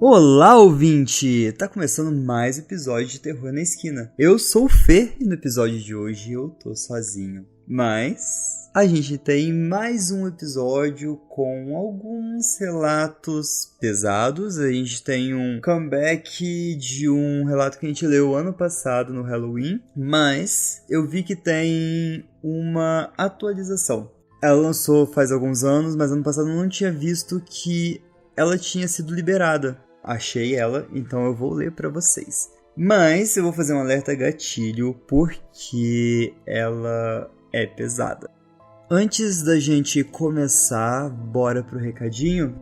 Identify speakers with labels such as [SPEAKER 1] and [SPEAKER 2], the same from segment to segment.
[SPEAKER 1] Olá, ouvinte! Tá começando mais um episódio de Terror na Esquina. Eu sou o Fê e no episódio de hoje eu tô sozinho. Mas a gente tem mais um episódio com alguns relatos pesados. A gente tem um comeback de um relato que a gente leu ano passado no Halloween. Mas eu vi que tem uma atualização. Ela lançou faz alguns anos, mas ano passado eu não tinha visto que ela tinha sido liberada. Achei ela, então eu vou ler pra vocês. Mas eu vou fazer um alerta gatilho porque ela é pesada. Antes da gente começar, bora pro recadinho?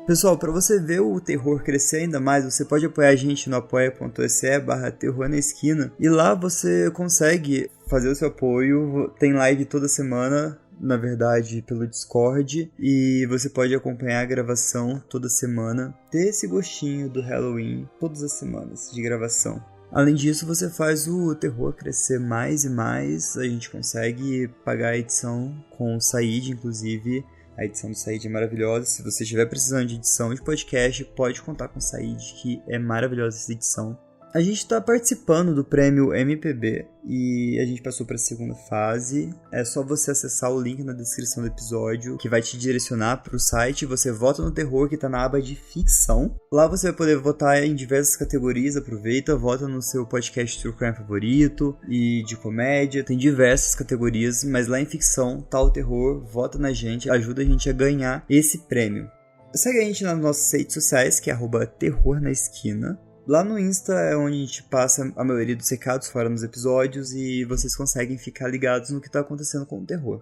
[SPEAKER 1] Pessoal, para você ver o terror crescer ainda mais, você pode apoiar a gente no apoia.se/terror na esquina. E lá você consegue fazer o seu apoio. Tem live toda semana, na verdade, pelo Discord. E você pode acompanhar a gravação toda semana. Ter esse gostinho do Halloween todas as semanas de gravação. Além disso, você faz o terror crescer mais e mais. A gente consegue pagar a edição com o Said, inclusive. A edição do Said é maravilhosa. Se você estiver precisando de edição de podcast, pode contar com o Said, que é maravilhosa essa edição. A gente está participando do prêmio MPB e a gente passou para a segunda fase. É só você acessar o link na descrição do episódio, que vai te direcionar para o site. Você vota no terror, que está na aba de ficção. Lá você vai poder votar em diversas categorias. Aproveita, vota no seu podcast True Crime favorito e de comédia. Tem diversas categorias, mas lá em ficção tá o terror. Vota na gente, ajuda a gente a ganhar esse prêmio. Segue a gente nas nossas redes sociais, que é @terrornaesquina. Lá no Insta é onde a gente passa a maioria dos recados fora nos episódios e vocês conseguem ficar ligados no que tá acontecendo com o terror.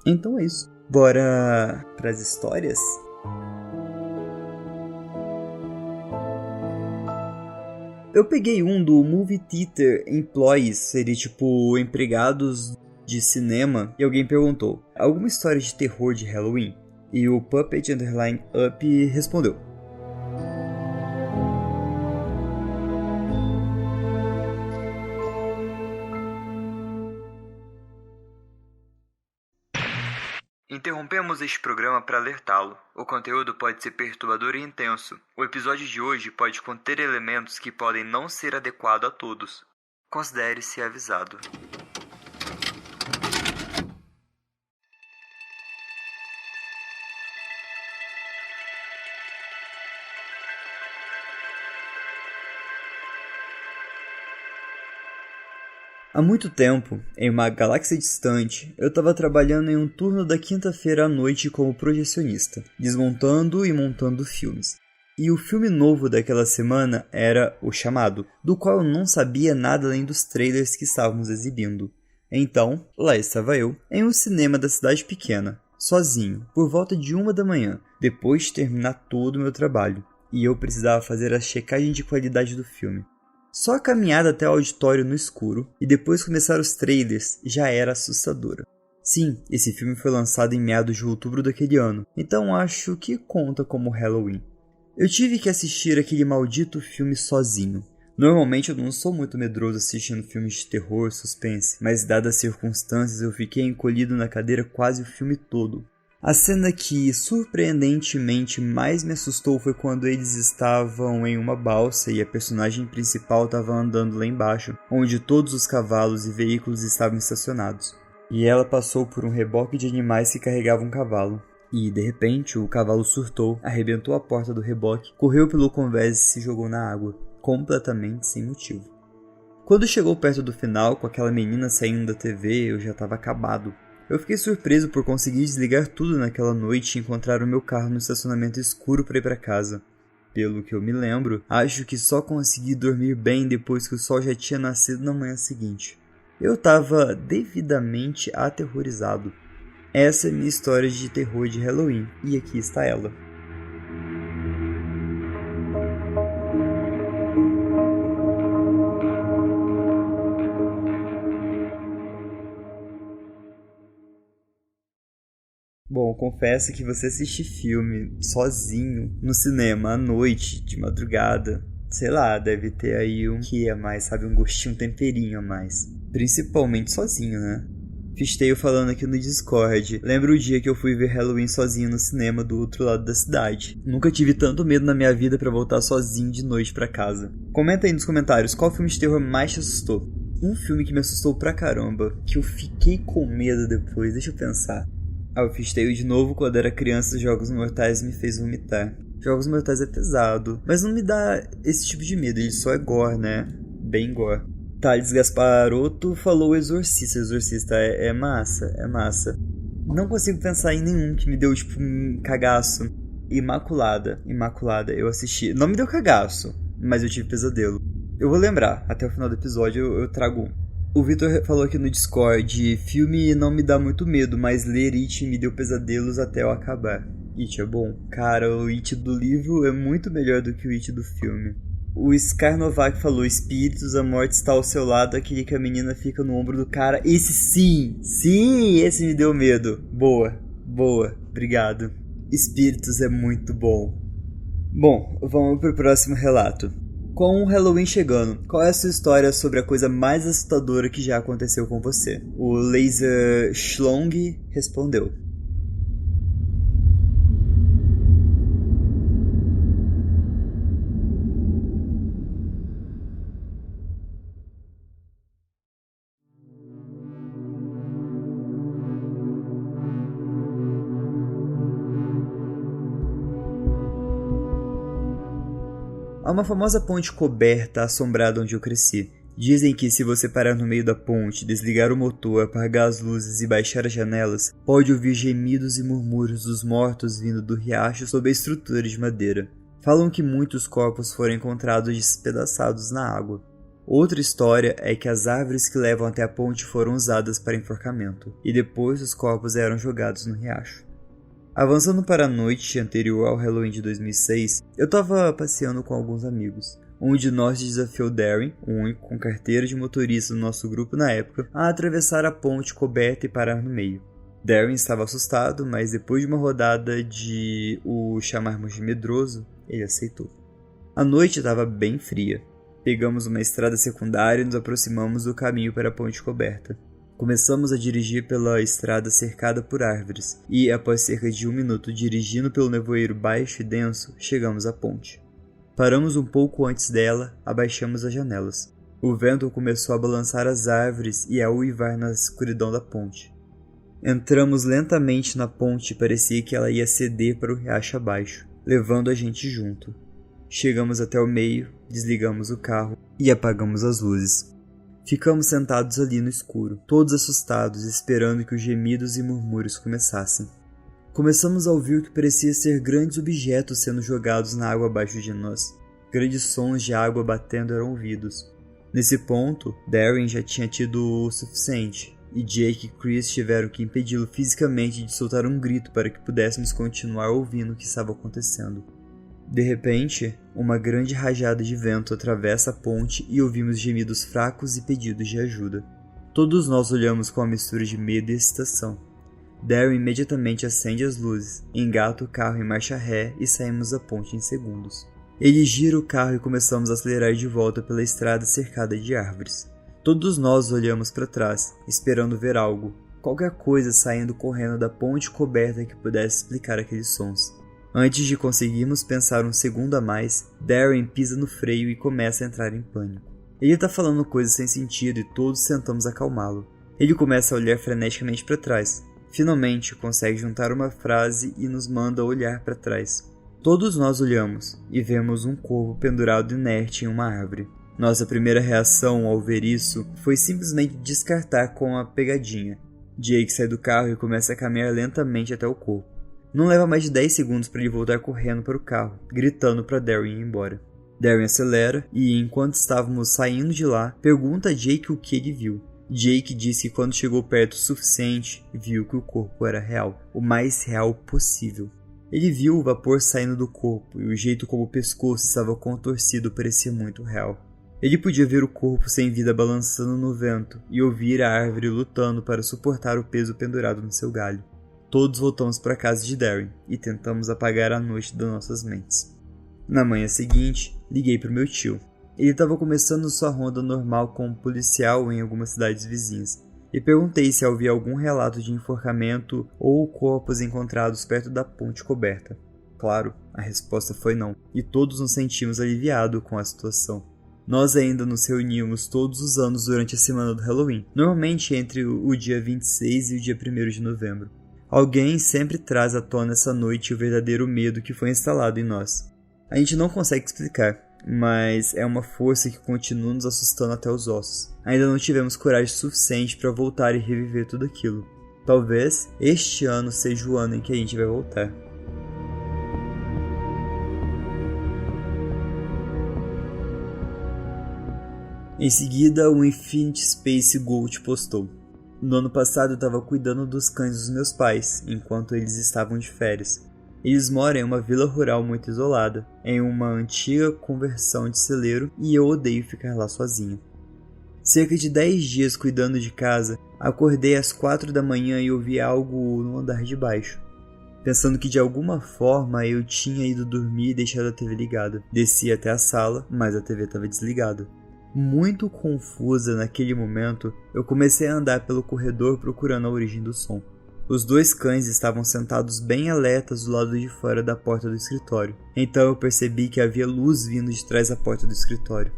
[SPEAKER 1] Então é isso. Bora pras histórias? Eu peguei um do Movie Theater Employees, seria tipo empregados de cinema, e alguém perguntou: alguma história de terror de Halloween? E o Puppet Underline Up respondeu: interrompemos este programa para alertá-lo. O conteúdo pode ser perturbador e intenso. O episódio de hoje pode conter elementos que podem não ser adequados a todos. Considere-se avisado. Há muito tempo, em uma galáxia distante, eu estava trabalhando em um turno da quinta-feira à noite como projecionista, desmontando e montando filmes. E o filme novo daquela semana era O Chamado, do qual eu não sabia nada além dos trailers que estávamos exibindo. Então, lá estava eu, em um cinema da cidade pequena, sozinho, por volta de 1 da manhã, depois de terminar todo o meu trabalho, e eu precisava fazer a checagem de qualidade do filme. Só a caminhada até o auditório no escuro e depois começar os trailers já era assustadora. Sim, esse filme foi lançado em meados de outubro daquele ano, então acho que conta como Halloween. Eu tive que assistir aquele maldito filme sozinho. Normalmente eu não sou muito medroso assistindo filmes de terror, suspense, mas dadas as circunstâncias eu fiquei encolhido na cadeira quase o filme todo. A cena que surpreendentemente mais me assustou foi quando eles estavam em uma balsa e a personagem principal estava andando lá embaixo, onde todos os cavalos e veículos estavam estacionados. E ela passou por um reboque de animais que carregavam um cavalo. E, de repente, o cavalo surtou, arrebentou a porta do reboque, correu pelo convés e se jogou na água, completamente sem motivo. Quando chegou perto do final, com aquela menina saindo da TV, eu já estava acabado. Eu fiquei surpreso por conseguir desligar tudo naquela noite e encontrar o meu carro no estacionamento escuro para ir para casa. Pelo que eu me lembro, acho que só consegui dormir bem depois que o sol já tinha nascido na manhã seguinte. Eu estava devidamente aterrorizado. Essa é minha história de terror de Halloween, e aqui está ela. Bom, confesso que você assistir filme sozinho no cinema à noite, de madrugada, sei lá, deve ter aí um que a mais, sabe, um gostinho, um temperinho a mais. Principalmente sozinho, né? Fisteio falando aqui no Discord. Lembro o dia que eu fui ver Halloween sozinho no cinema do outro lado da cidade. Nunca tive tanto medo na minha vida pra voltar sozinho de noite pra casa. Comenta aí nos comentários qual filme de terror mais te assustou. Um filme que me assustou pra caramba, que eu fiquei com medo depois, deixa eu pensar. O Fisteio de novo, quando era criança, Jogos Mortais me fez vomitar. Jogos Mortais é pesado, mas não me dá esse tipo de medo, ele só é gore, né? Bem gore. Thales Gasparotto falou Exorcista. Exorcista é massa, é massa. Não consigo pensar em nenhum que me deu, tipo, um cagaço. Imaculada, eu assisti. Não me deu cagaço, mas eu tive pesadelo. Eu vou lembrar, até o final do episódio eu trago um. O Vitor falou aqui no Discord, filme não me dá muito medo, mas ler It me deu pesadelos até eu acabar. It é bom? Cara, o It do livro é muito melhor do que o It do filme. O Scar Novak falou, espíritos, a morte está ao seu lado, aquele que a menina fica no ombro do cara. Esse sim, esse me deu medo. Boa, obrigado. Espíritos é muito bom. Bom, vamos pro próximo relato. Com o Halloween chegando, qual é a sua história sobre a coisa mais assustadora que já aconteceu com você? O Laser Schlong respondeu. Há uma famosa ponte coberta assombrada onde eu cresci. Dizem que se você parar no meio da ponte, desligar o motor, apagar as luzes e baixar as janelas, pode ouvir gemidos e murmúrios dos mortos vindo do riacho sob a estrutura de madeira. Falam que muitos corpos foram encontrados despedaçados na água. Outra história é que as árvores que levam até a ponte foram usadas para enforcamento, e depois os corpos eram jogados no riacho. Avançando para a noite anterior ao Halloween de 2006, eu estava passeando com alguns amigos. Um de nós desafiou Darren, o único com carteira de motorista do nosso grupo na época, a atravessar a ponte coberta e parar no meio. Darren estava assustado, mas depois de uma rodada de o chamarmos de medroso, ele aceitou. A noite estava bem fria. Pegamos uma estrada secundária e nos aproximamos do caminho para a ponte coberta. Começamos a dirigir pela estrada cercada por árvores, e após cerca de 1 minuto dirigindo pelo nevoeiro baixo e denso, chegamos à ponte. Paramos um pouco antes dela, abaixamos as janelas. O vento começou a balançar as árvores e a uivar na escuridão da ponte. Entramos lentamente na ponte e parecia que ela ia ceder para o riacho abaixo, levando a gente junto. Chegamos até o meio, desligamos o carro e apagamos as luzes. Ficamos sentados ali no escuro, todos assustados, esperando que os gemidos e murmúrios começassem. Começamos a ouvir o que parecia ser grandes objetos sendo jogados na água abaixo de nós. Grandes sons de água batendo eram ouvidos. Nesse ponto, Darren já tinha tido o suficiente, e Jake e Chris tiveram que impedi-lo fisicamente de soltar um grito para que pudéssemos continuar ouvindo o que estava acontecendo. De repente, uma grande rajada de vento atravessa a ponte e ouvimos gemidos fracos e pedidos de ajuda. Todos nós olhamos com uma mistura de medo e excitação. Darren imediatamente acende as luzes, engata o carro em marcha ré e saímos da ponte em segundos. Ele gira o carro e começamos a acelerar de volta pela estrada cercada de árvores. Todos nós olhamos para trás, esperando ver algo, qualquer coisa saindo correndo da ponte coberta que pudesse explicar aqueles sons. Antes de conseguirmos pensar um segundo a mais, Darren pisa no freio e começa a entrar em pânico. Ele está falando coisas sem sentido e todos tentamos acalmá-lo. Ele começa a olhar freneticamente para trás. Finalmente consegue juntar uma frase e nos manda olhar para trás. Todos nós olhamos e vemos um corpo pendurado inerte em uma árvore. Nossa primeira reação ao ver isso foi simplesmente descartar com a pegadinha. Jake sai do carro e começa a caminhar lentamente até o corpo. Não leva mais de 10 segundos para ele voltar correndo para o carro, gritando para Darren ir embora. Darren acelera e, enquanto estávamos saindo de lá, pergunta a Jake o que ele viu. Jake disse que quando chegou perto o suficiente, viu que o corpo era real, o mais real possível. Ele viu o vapor saindo do corpo e o jeito como o pescoço estava contorcido parecia muito real. Ele podia ver o corpo sem vida balançando no vento e ouvir a árvore lutando para suportar o peso pendurado no seu galho. Todos voltamos para a casa de Darren e tentamos apagar a noite das nossas mentes. Na manhã seguinte, liguei para o meu tio. Ele estava começando sua ronda normal como policial em algumas cidades vizinhas. e perguntei se havia algum relato de enforcamento ou corpos encontrados perto da ponte coberta. Claro, a resposta foi não, e todos nos sentimos aliviados com a situação. Nós ainda nos reuníamos todos os anos durante a semana do Halloween, normalmente entre o dia 26 e o dia 1º de novembro. Alguém sempre traz à tona essa noite o verdadeiro medo que foi instalado em nós. A gente não consegue explicar, mas é uma força que continua nos assustando até os ossos. Ainda não tivemos coragem suficiente para voltar e reviver tudo aquilo. Talvez este ano seja o ano em que a gente vai voltar. Em seguida, o Infinity Space Gold postou: no ano passado eu estava cuidando dos cães dos meus pais, enquanto eles estavam de férias. Eles moram em uma vila rural muito isolada, em uma antiga conversão de celeiro, e eu odeio ficar lá sozinho. Cerca de 10 dias cuidando de casa, acordei às 4 da manhã e ouvi algo no andar de baixo. Pensando que de alguma forma eu tinha ido dormir e deixado a TV ligada. Desci até a sala, mas a TV estava desligada. Muito confusa naquele momento, eu comecei a andar pelo corredor procurando a origem do som. Os 2 cães estavam sentados bem alertas do lado de fora da porta do escritório. Então eu percebi que havia luz vindo de trás da porta do escritório.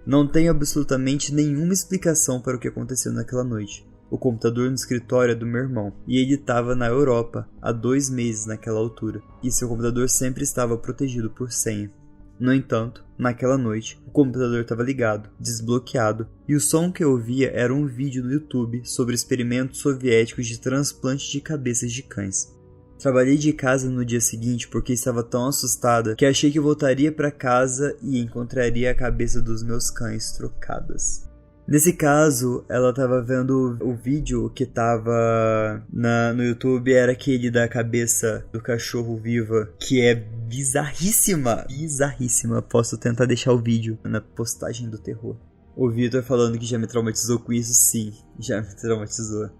[SPEAKER 1] Não tenho absolutamente nenhuma explicação para o que aconteceu naquela noite. O computador no escritório é do meu irmão, e ele estava na Europa há 2 meses naquela altura, e seu computador sempre estava protegido por senha. No entanto, naquela noite, o computador estava ligado, desbloqueado, e o som que eu ouvia era um vídeo no YouTube sobre experimentos soviéticos de transplante de cabeças de cães. Trabalhei de casa no dia seguinte porque estava tão assustada que achei que voltaria para casa e encontraria a cabeça dos meus cães trocadas. Nesse caso, ela estava vendo o vídeo que estava no YouTube, era aquele da cabeça do cachorro viva, que é bizarríssima. Posso tentar deixar o vídeo na postagem do terror. O Vitor falando que já me traumatizou com isso, sim, já me traumatizou.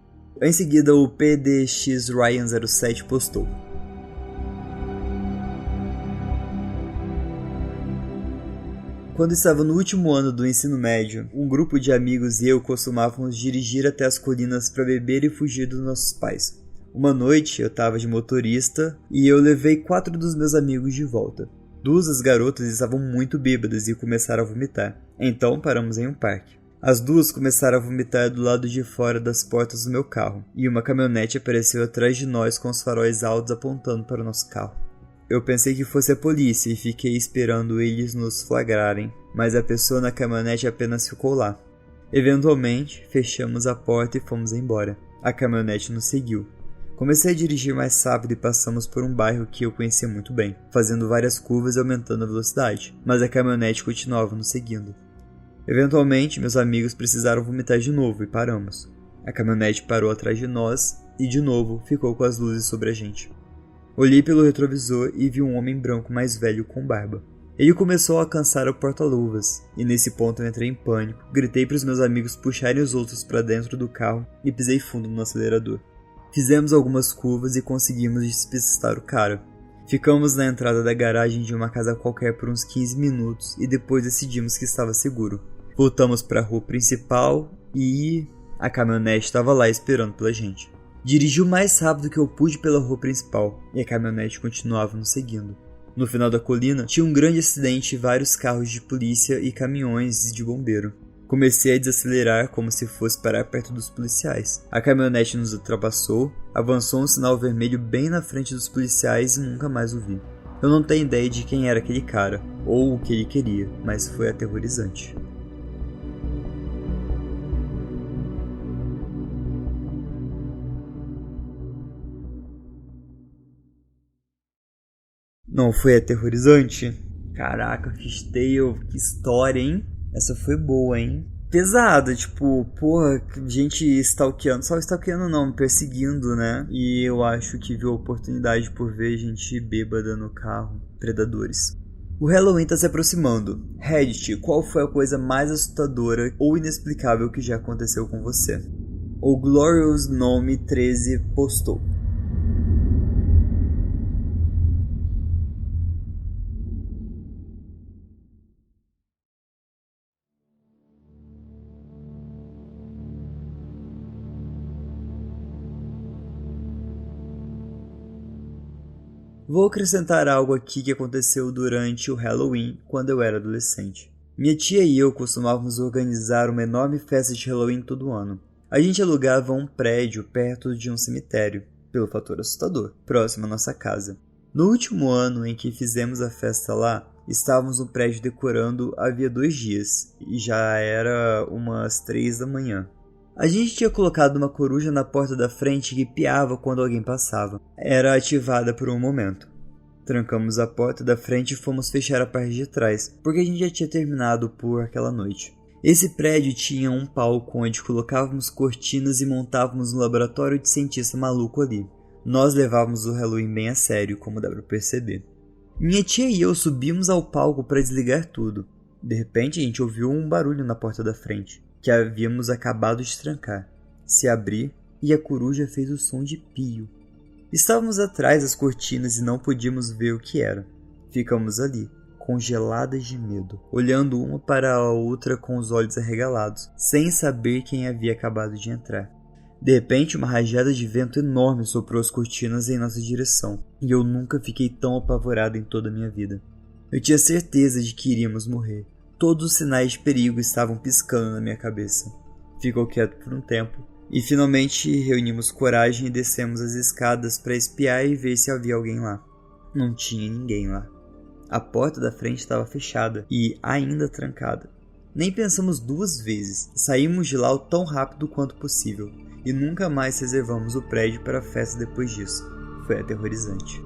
[SPEAKER 1] Em seguida, o PDX Ryan07 postou: quando estava no último ano do ensino médio, um grupo de amigos e eu costumávamos dirigir até as colinas para beber e fugir dos nossos pais. Uma noite eu estava de motorista e eu levei 4 dos meus amigos de volta. 2 das garotas estavam muito bêbadas e começaram a vomitar. Então paramos em um parque. As 2 começaram a vomitar do lado de fora das portas do meu carro, e uma caminhonete apareceu atrás de nós com os faróis altos apontando para o nosso carro. Eu pensei que fosse a polícia e fiquei esperando eles nos flagrarem, mas a pessoa na caminhonete apenas ficou lá. Eventualmente, fechamos a porta e fomos embora. A caminhonete nos seguiu. Comecei a dirigir mais rápido e passamos por um bairro que eu conhecia muito bem, fazendo várias curvas e aumentando a velocidade, mas a caminhonete continuava nos seguindo. Eventualmente, meus amigos precisaram vomitar de novo e paramos. A caminhonete parou atrás de nós e, de novo, ficou com as luzes sobre a gente. Olhei pelo retrovisor e vi um homem branco mais velho com barba. Ele começou a alcançar o porta-luvas, e nesse ponto eu entrei em pânico, gritei para os meus amigos puxarem os outros para dentro do carro e pisei fundo no acelerador. Fizemos algumas curvas e conseguimos despistar o cara. Ficamos na entrada da garagem de uma casa qualquer por uns 15 minutos e depois decidimos que estava seguro. Voltamos para a rua principal e a caminhonete estava lá esperando pela gente. Dirigi o mais rápido que eu pude pela rua principal, e a caminhonete continuava nos seguindo. No final da colina, tinha um grande acidente e vários carros de polícia e caminhões de bombeiro. Comecei a desacelerar como se fosse parar perto dos policiais. A caminhonete nos ultrapassou, avançou um sinal vermelho bem na frente dos policiais e nunca mais o vi. Eu não tenho ideia de quem era aquele cara, ou o que ele queria, mas foi aterrorizante. Não foi aterrorizante? Caraca, Fishtail, que história, hein? Essa foi boa, hein? Pesada, tipo, porra, gente stalkeando, só stalkeando não, me perseguindo, né? E eu acho que viu a oportunidade por ver gente bêbada no carro, predadores. O Halloween tá se aproximando. Reddit, qual foi a coisa mais assustadora ou inexplicável que já aconteceu com você? O Glorious Nome 13 postou: Vou acrescentar algo aqui que aconteceu durante o Halloween, quando eu era adolescente. Minha tia e eu costumávamos organizar uma enorme festa de Halloween todo ano. A gente alugava um prédio perto de um cemitério, pelo fator assustador, próximo à nossa casa. No último ano em que fizemos a festa lá, estávamos no prédio decorando havia 2 dias, e já era umas 3 da manhã. A gente tinha colocado uma coruja na porta da frente que piava quando alguém passava. Era ativada por um momento. Trancamos a porta da frente e fomos fechar a parte de trás, porque a gente já tinha terminado por aquela noite. Esse prédio tinha um palco onde colocávamos cortinas e montávamos um laboratório de cientista maluco ali. Nós levávamos o Halloween bem a sério, como dá pra perceber. Minha tia e eu subimos ao palco para desligar tudo. De repente a gente ouviu um barulho na porta da frente, que havíamos acabado de trancar. Se abriu e a coruja fez o som de pio. Estávamos atrás das cortinas e não podíamos ver o que era. Ficamos ali, congeladas de medo, olhando uma para a outra com os olhos arregalados, sem saber quem havia acabado de entrar. De repente, uma rajada de vento enorme soprou as cortinas em nossa direção, e eu nunca fiquei tão apavorado em toda a minha vida. Eu tinha certeza de que iríamos morrer. Todos os sinais de perigo estavam piscando na minha cabeça. Ficou quieto por um tempo, e finalmente reunimos coragem e descemos as escadas para espiar e ver se havia alguém lá. Não tinha ninguém lá. A porta da frente estava fechada e ainda trancada. Nem pensamos 2 vezes, saímos de lá o tão rápido quanto possível, e nunca mais reservamos o prédio para a festa depois disso. Foi aterrorizante.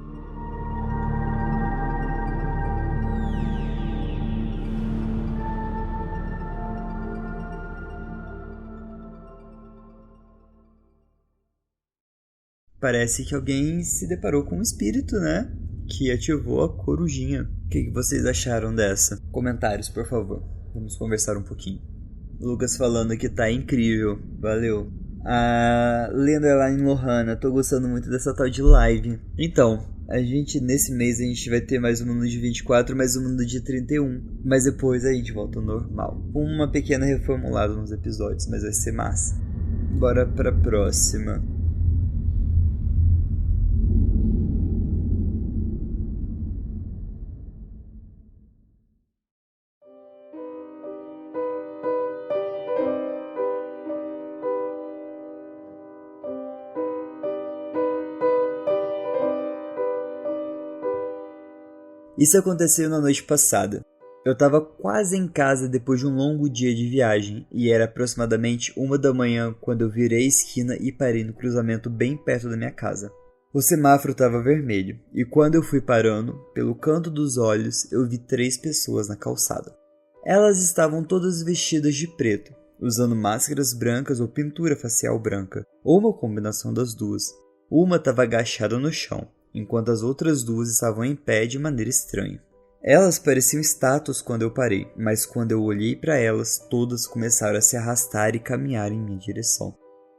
[SPEAKER 1] Parece que alguém se deparou com um espírito, né? Que ativou a corujinha. O que vocês acharam dessa? Comentários, por favor. Vamos conversar um pouquinho. Lucas falando que tá incrível. Valeu. A Lenderline Lohana, tô gostando muito dessa tal de live. Então, nesse mês a gente vai ter mais um no dia 24, mais um no dia 31. Mas depois a gente volta ao normal. Uma pequena reformulada nos episódios, mas vai ser massa. Bora pra próxima. Isso aconteceu na noite passada. Eu estava quase em casa depois de um longo dia de viagem e era aproximadamente 1 da manhã quando eu virei a esquina e parei no cruzamento bem perto da minha casa. O semáforo estava vermelho e quando eu fui parando, pelo canto dos olhos, eu vi 3 pessoas na calçada. Elas estavam todas vestidas de preto, usando máscaras brancas ou pintura facial branca, ou uma combinação das duas. Uma estava agachada no chão, enquanto as outras 2 estavam em pé de maneira estranha. Elas pareciam estátuas quando eu parei, mas quando eu olhei para elas, todas começaram a se arrastar e caminhar em minha direção.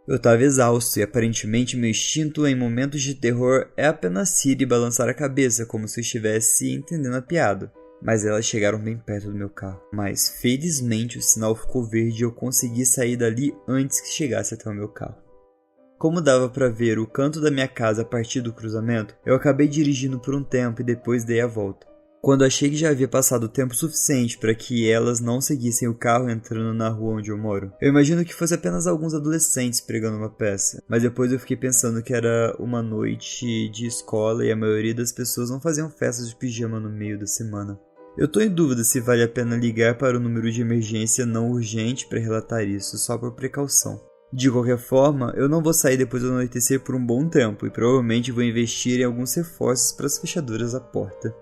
[SPEAKER 1] Eu estava exausto e aparentemente meu instinto em momentos de terror é apenas rir e balançar a cabeça como se eu estivesse entendendo a piada. Mas elas chegaram bem perto do meu carro. Mas felizmente o sinal ficou verde e eu consegui sair dali antes que chegasse até o meu carro. Como dava para ver o canto da minha casa a partir do cruzamento, eu acabei dirigindo por um tempo e depois dei a volta. Quando achei que já havia passado tempo suficiente para que elas não seguissem o carro entrando na rua onde eu moro, eu imagino que fosse apenas alguns adolescentes pregando uma peça, mas depois eu fiquei pensando que era uma noite de escola e a maioria das pessoas não faziam festas de pijama no meio da semana. Eu tô em dúvida se vale a pena ligar para o número de emergência não urgente para relatar isso, só por precaução. De qualquer forma, eu não vou sair depois do anoitecer por um bom tempo e provavelmente vou investir em alguns reforços para as fechaduras da porta.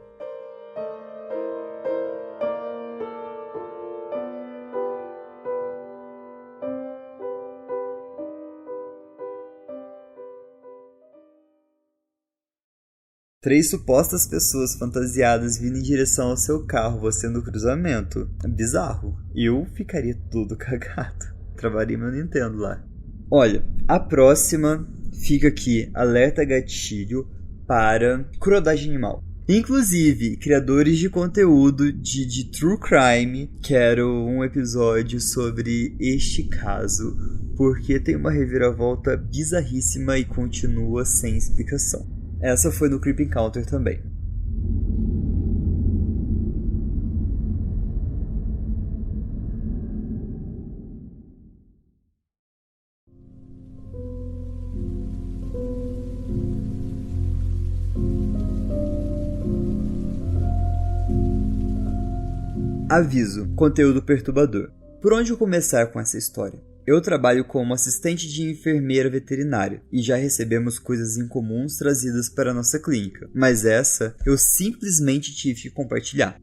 [SPEAKER 1] Três supostas pessoas fantasiadas vindo em direção ao seu carro, você no cruzamento. Bizarro. Eu ficaria todo cagado. Travaria meu Nintendo lá. Olha, a próxima fica aqui, alerta gatilho para crueldade animal. Inclusive, criadores de conteúdo de True Crime, quero um episódio sobre este caso, porque tem uma reviravolta bizarríssima e continua sem explicação. essa foi no Creepy Encounter também. Aviso, conteúdo perturbador. Por onde eu começar com essa história? Eu trabalho como assistente de enfermeira veterinária e já recebemos coisas incomuns trazidas para a nossa clínica, mas essa eu simplesmente tive que compartilhar.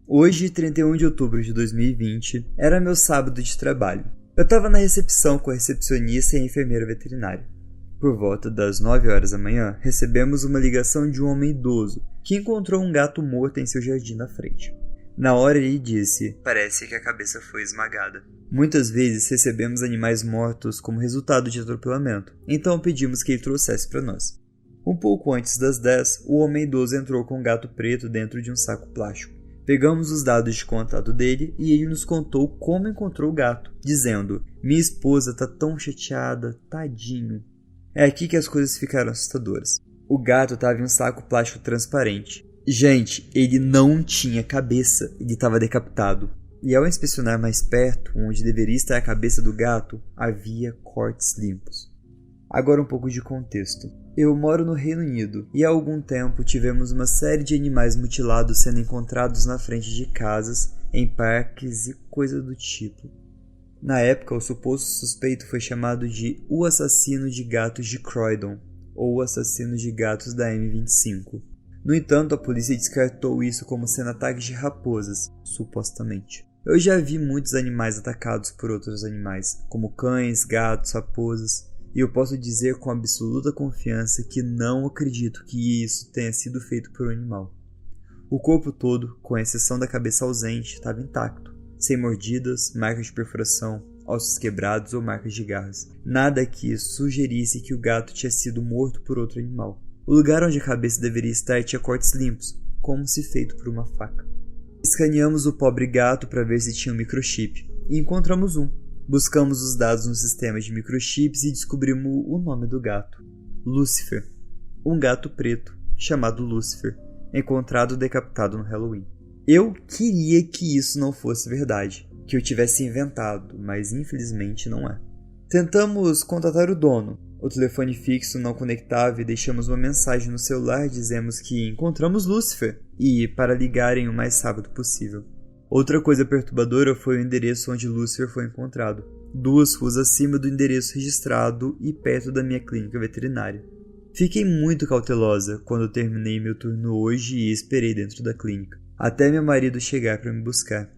[SPEAKER 1] Hoje, 31 de outubro de 2020, era meu sábado de trabalho. Eu estava na recepção com a recepcionista e a enfermeira veterinária. Por volta das 9 horas da manhã, recebemos uma ligação de um homem idoso que encontrou um gato morto em seu jardim na frente. Na hora ele disse: "Parece que a cabeça foi esmagada." Muitas vezes recebemos animais mortos como resultado de atropelamento, então pedimos que ele trouxesse para nós. Um pouco antes das 10, o homem idoso entrou com um gato preto dentro de um saco plástico. Pegamos os dados de contato dele e ele nos contou como encontrou o gato, dizendo: "Minha esposa tá tão chateada, tadinho." É aqui que as coisas ficaram assustadoras. O gato estava em um saco plástico transparente. Gente, ele não tinha cabeça, ele estava decapitado. E ao inspecionar mais perto, onde deveria estar a cabeça do gato, havia cortes limpos. Agora um pouco de contexto. Eu moro no Reino Unido e há algum tempo tivemos uma série de animais mutilados sendo encontrados na frente de casas, em parques e coisa do tipo. Na época, o suposto suspeito foi chamado de o assassino de gatos de Croydon, ou o assassino de gatos da M25. No entanto, a polícia descartou isso como sendo ataques de raposas, supostamente. Eu já vi muitos animais atacados por outros animais, como cães, gatos, raposas, e eu posso dizer com absoluta confiança que não acredito que isso tenha sido feito por um animal. O corpo todo, com exceção da cabeça ausente, estava intacto, sem mordidas, marcas de perfuração, ossos quebrados ou marcas de garras. Nada que sugerisse que o gato tinha sido morto por outro animal. O lugar onde a cabeça deveria estar tinha cortes limpos, como se feito por uma faca. Escaneamos o pobre gato para ver se tinha um microchip, e encontramos um. Buscamos os dados no sistema de microchips e descobrimos o nome do gato. Lucifer. Um gato preto, chamado Lucifer, encontrado decapitado no Halloween. Eu queria que isso não fosse verdade, que eu tivesse inventado, mas infelizmente não é. Tentamos contatar o dono. O telefone fixo não conectava e deixamos uma mensagem no celular dizendo que encontramos Lucifer e para ligarem o mais rápido possível. Outra coisa perturbadora foi o endereço onde Lucifer foi encontrado, 2 ruas acima do endereço registrado e perto da minha clínica veterinária. Fiquei muito cautelosa quando terminei meu turno hoje e esperei dentro da clínica, até meu marido chegar para me buscar.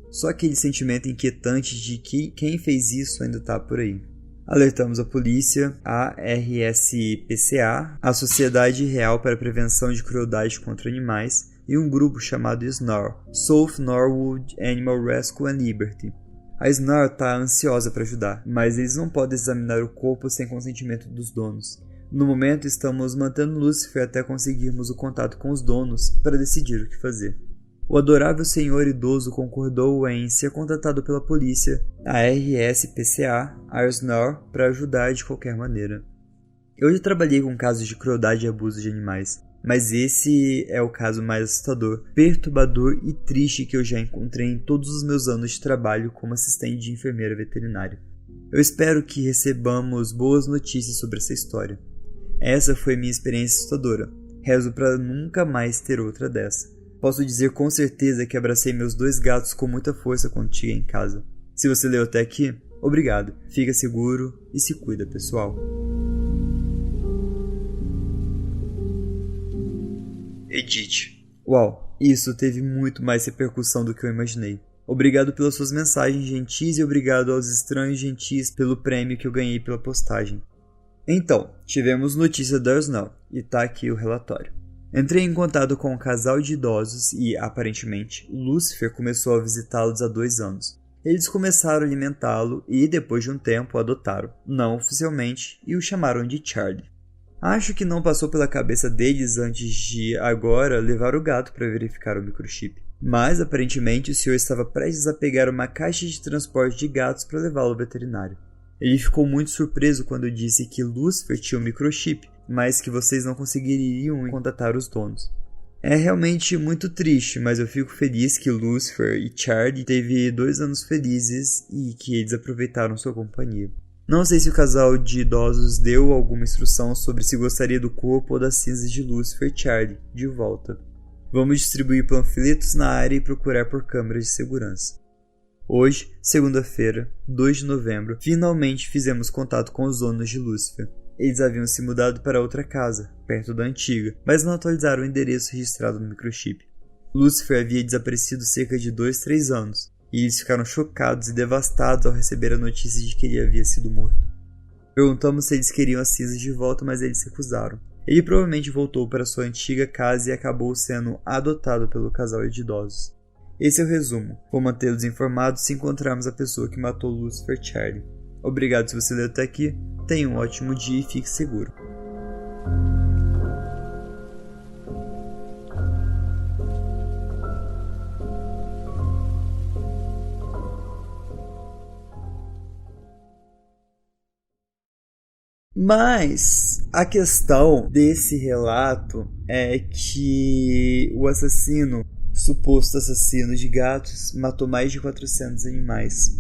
[SPEAKER 1] Só aquele sentimento inquietante de que quem fez isso ainda está por aí. Alertamos a polícia, a RSPCA, a Sociedade Real para a Prevenção de Crueldade contra Animais e um grupo chamado SNOR, South Norwood Animal Rescue and Liberty. A SNOR está ansiosa para ajudar, mas eles não podem examinar o corpo sem consentimento dos donos. No momento, estamos mantendo Lucifer até conseguirmos o contato com os donos para decidir o que fazer. O adorável senhor idoso concordou em ser contratado pela polícia, a RSPCA, a SNOR, para ajudar de qualquer maneira. Eu já trabalhei com casos de crueldade e abuso de animais, mas esse é o caso mais assustador, perturbador e triste que eu já encontrei em todos os meus anos de trabalho como assistente de enfermeira veterinária. Eu espero que recebamos boas notícias sobre essa história. Essa foi minha experiência assustadora. Rezo para nunca mais ter outra dessa. Posso dizer com certeza que abracei meus 2 gatos com muita força quando cheguei em casa. Se você leu até aqui, obrigado. Fica seguro e se cuida, pessoal. Edith. Uau, isso teve muito mais repercussão do que eu imaginei. Obrigado pelas suas mensagens gentis e obrigado aos estranhos gentis pelo prêmio que eu ganhei pela postagem. Então, tivemos notícia da SNOR e tá aqui o relatório. Entrei em contato com um casal de idosos e, aparentemente, Lucifer começou a visitá-los há 2 anos. Eles começaram a alimentá-lo e, depois de um tempo, o adotaram, não oficialmente, e o chamaram de Charlie. Acho que não passou pela cabeça deles antes de, agora, levar o gato para verificar o microchip. Mas, aparentemente, o senhor estava prestes a pegar uma caixa de transporte de gatos para levá-lo ao veterinário. Ele ficou muito surpreso quando eu disse que Lucifer tinha um microchip, mas que vocês não conseguiriam contatar os donos. É realmente muito triste, mas eu fico feliz que Lucifer e Charlie teve 2 anos felizes e que eles aproveitaram sua companhia. Não sei se o casal de idosos deu alguma instrução sobre se gostaria do corpo ou das cinzas de Lucifer e Charlie de volta. Vamos distribuir panfletos na área e procurar por câmeras de segurança. Hoje, segunda-feira, 2 de novembro, finalmente fizemos contato com os donos de Lucifer. Eles haviam se mudado para outra casa, perto da antiga, mas não atualizaram o endereço registrado no microchip. Lucifer havia desaparecido cerca de 2-3 anos, e eles ficaram chocados e devastados ao receber a notícia de que ele havia sido morto. Perguntamos se eles queriam as cinzas de volta, mas eles recusaram. Ele provavelmente voltou para sua antiga casa e acabou sendo adotado pelo casal de idosos. Esse é o resumo. Vou mantê-los informados se encontrarmos a pessoa que matou Lucifer Charlie. Obrigado se você leu até aqui. Tenha um ótimo dia e fique seguro. Mas a questão desse relato é que o suposto assassino de gatos, matou mais de 400 animais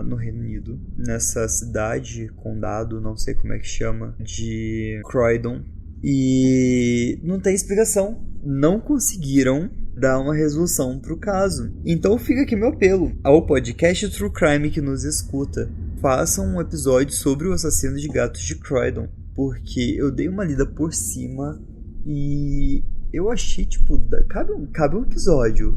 [SPEAKER 1] no Reino Unido, nessa cidade, condado, não sei como é que chama, de Croydon. E não tem explicação. Não conseguiram dar uma resolução pro caso. Então fica aqui meu apelo ao podcast True Crime que nos escuta. Façam um episódio sobre o assassino de gatos de Croydon, porque eu dei uma lida por cima e eu achei, cabe um episódio.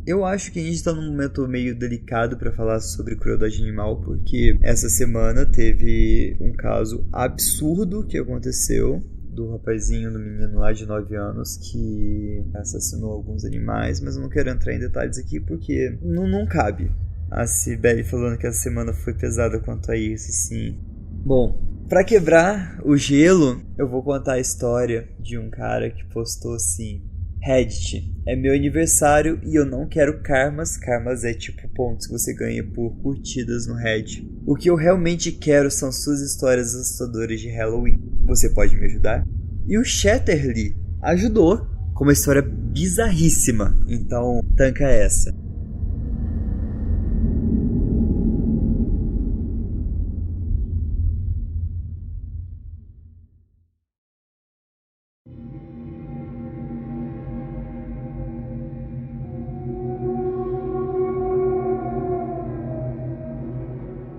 [SPEAKER 1] Eu acho que a gente tá num momento meio delicado pra falar sobre crueldade animal, porque essa semana teve um caso absurdo que aconteceu do rapazinho, do menino lá de 9 anos que assassinou alguns animais, mas eu não quero entrar em detalhes aqui porque não cabe. A Cibele falando que essa semana foi pesada quanto a isso, sim. Bom, pra quebrar o gelo, eu vou contar a história de um cara que postou assim: Reddit, é meu aniversário e eu não quero karmas. Karmas é tipo pontos que você ganha por curtidas no Reddit. O que eu realmente quero são suas histórias assustadoras de Halloween. Você pode me ajudar? E o Chatterley ajudou com uma história bizarríssima. Então, tanca essa.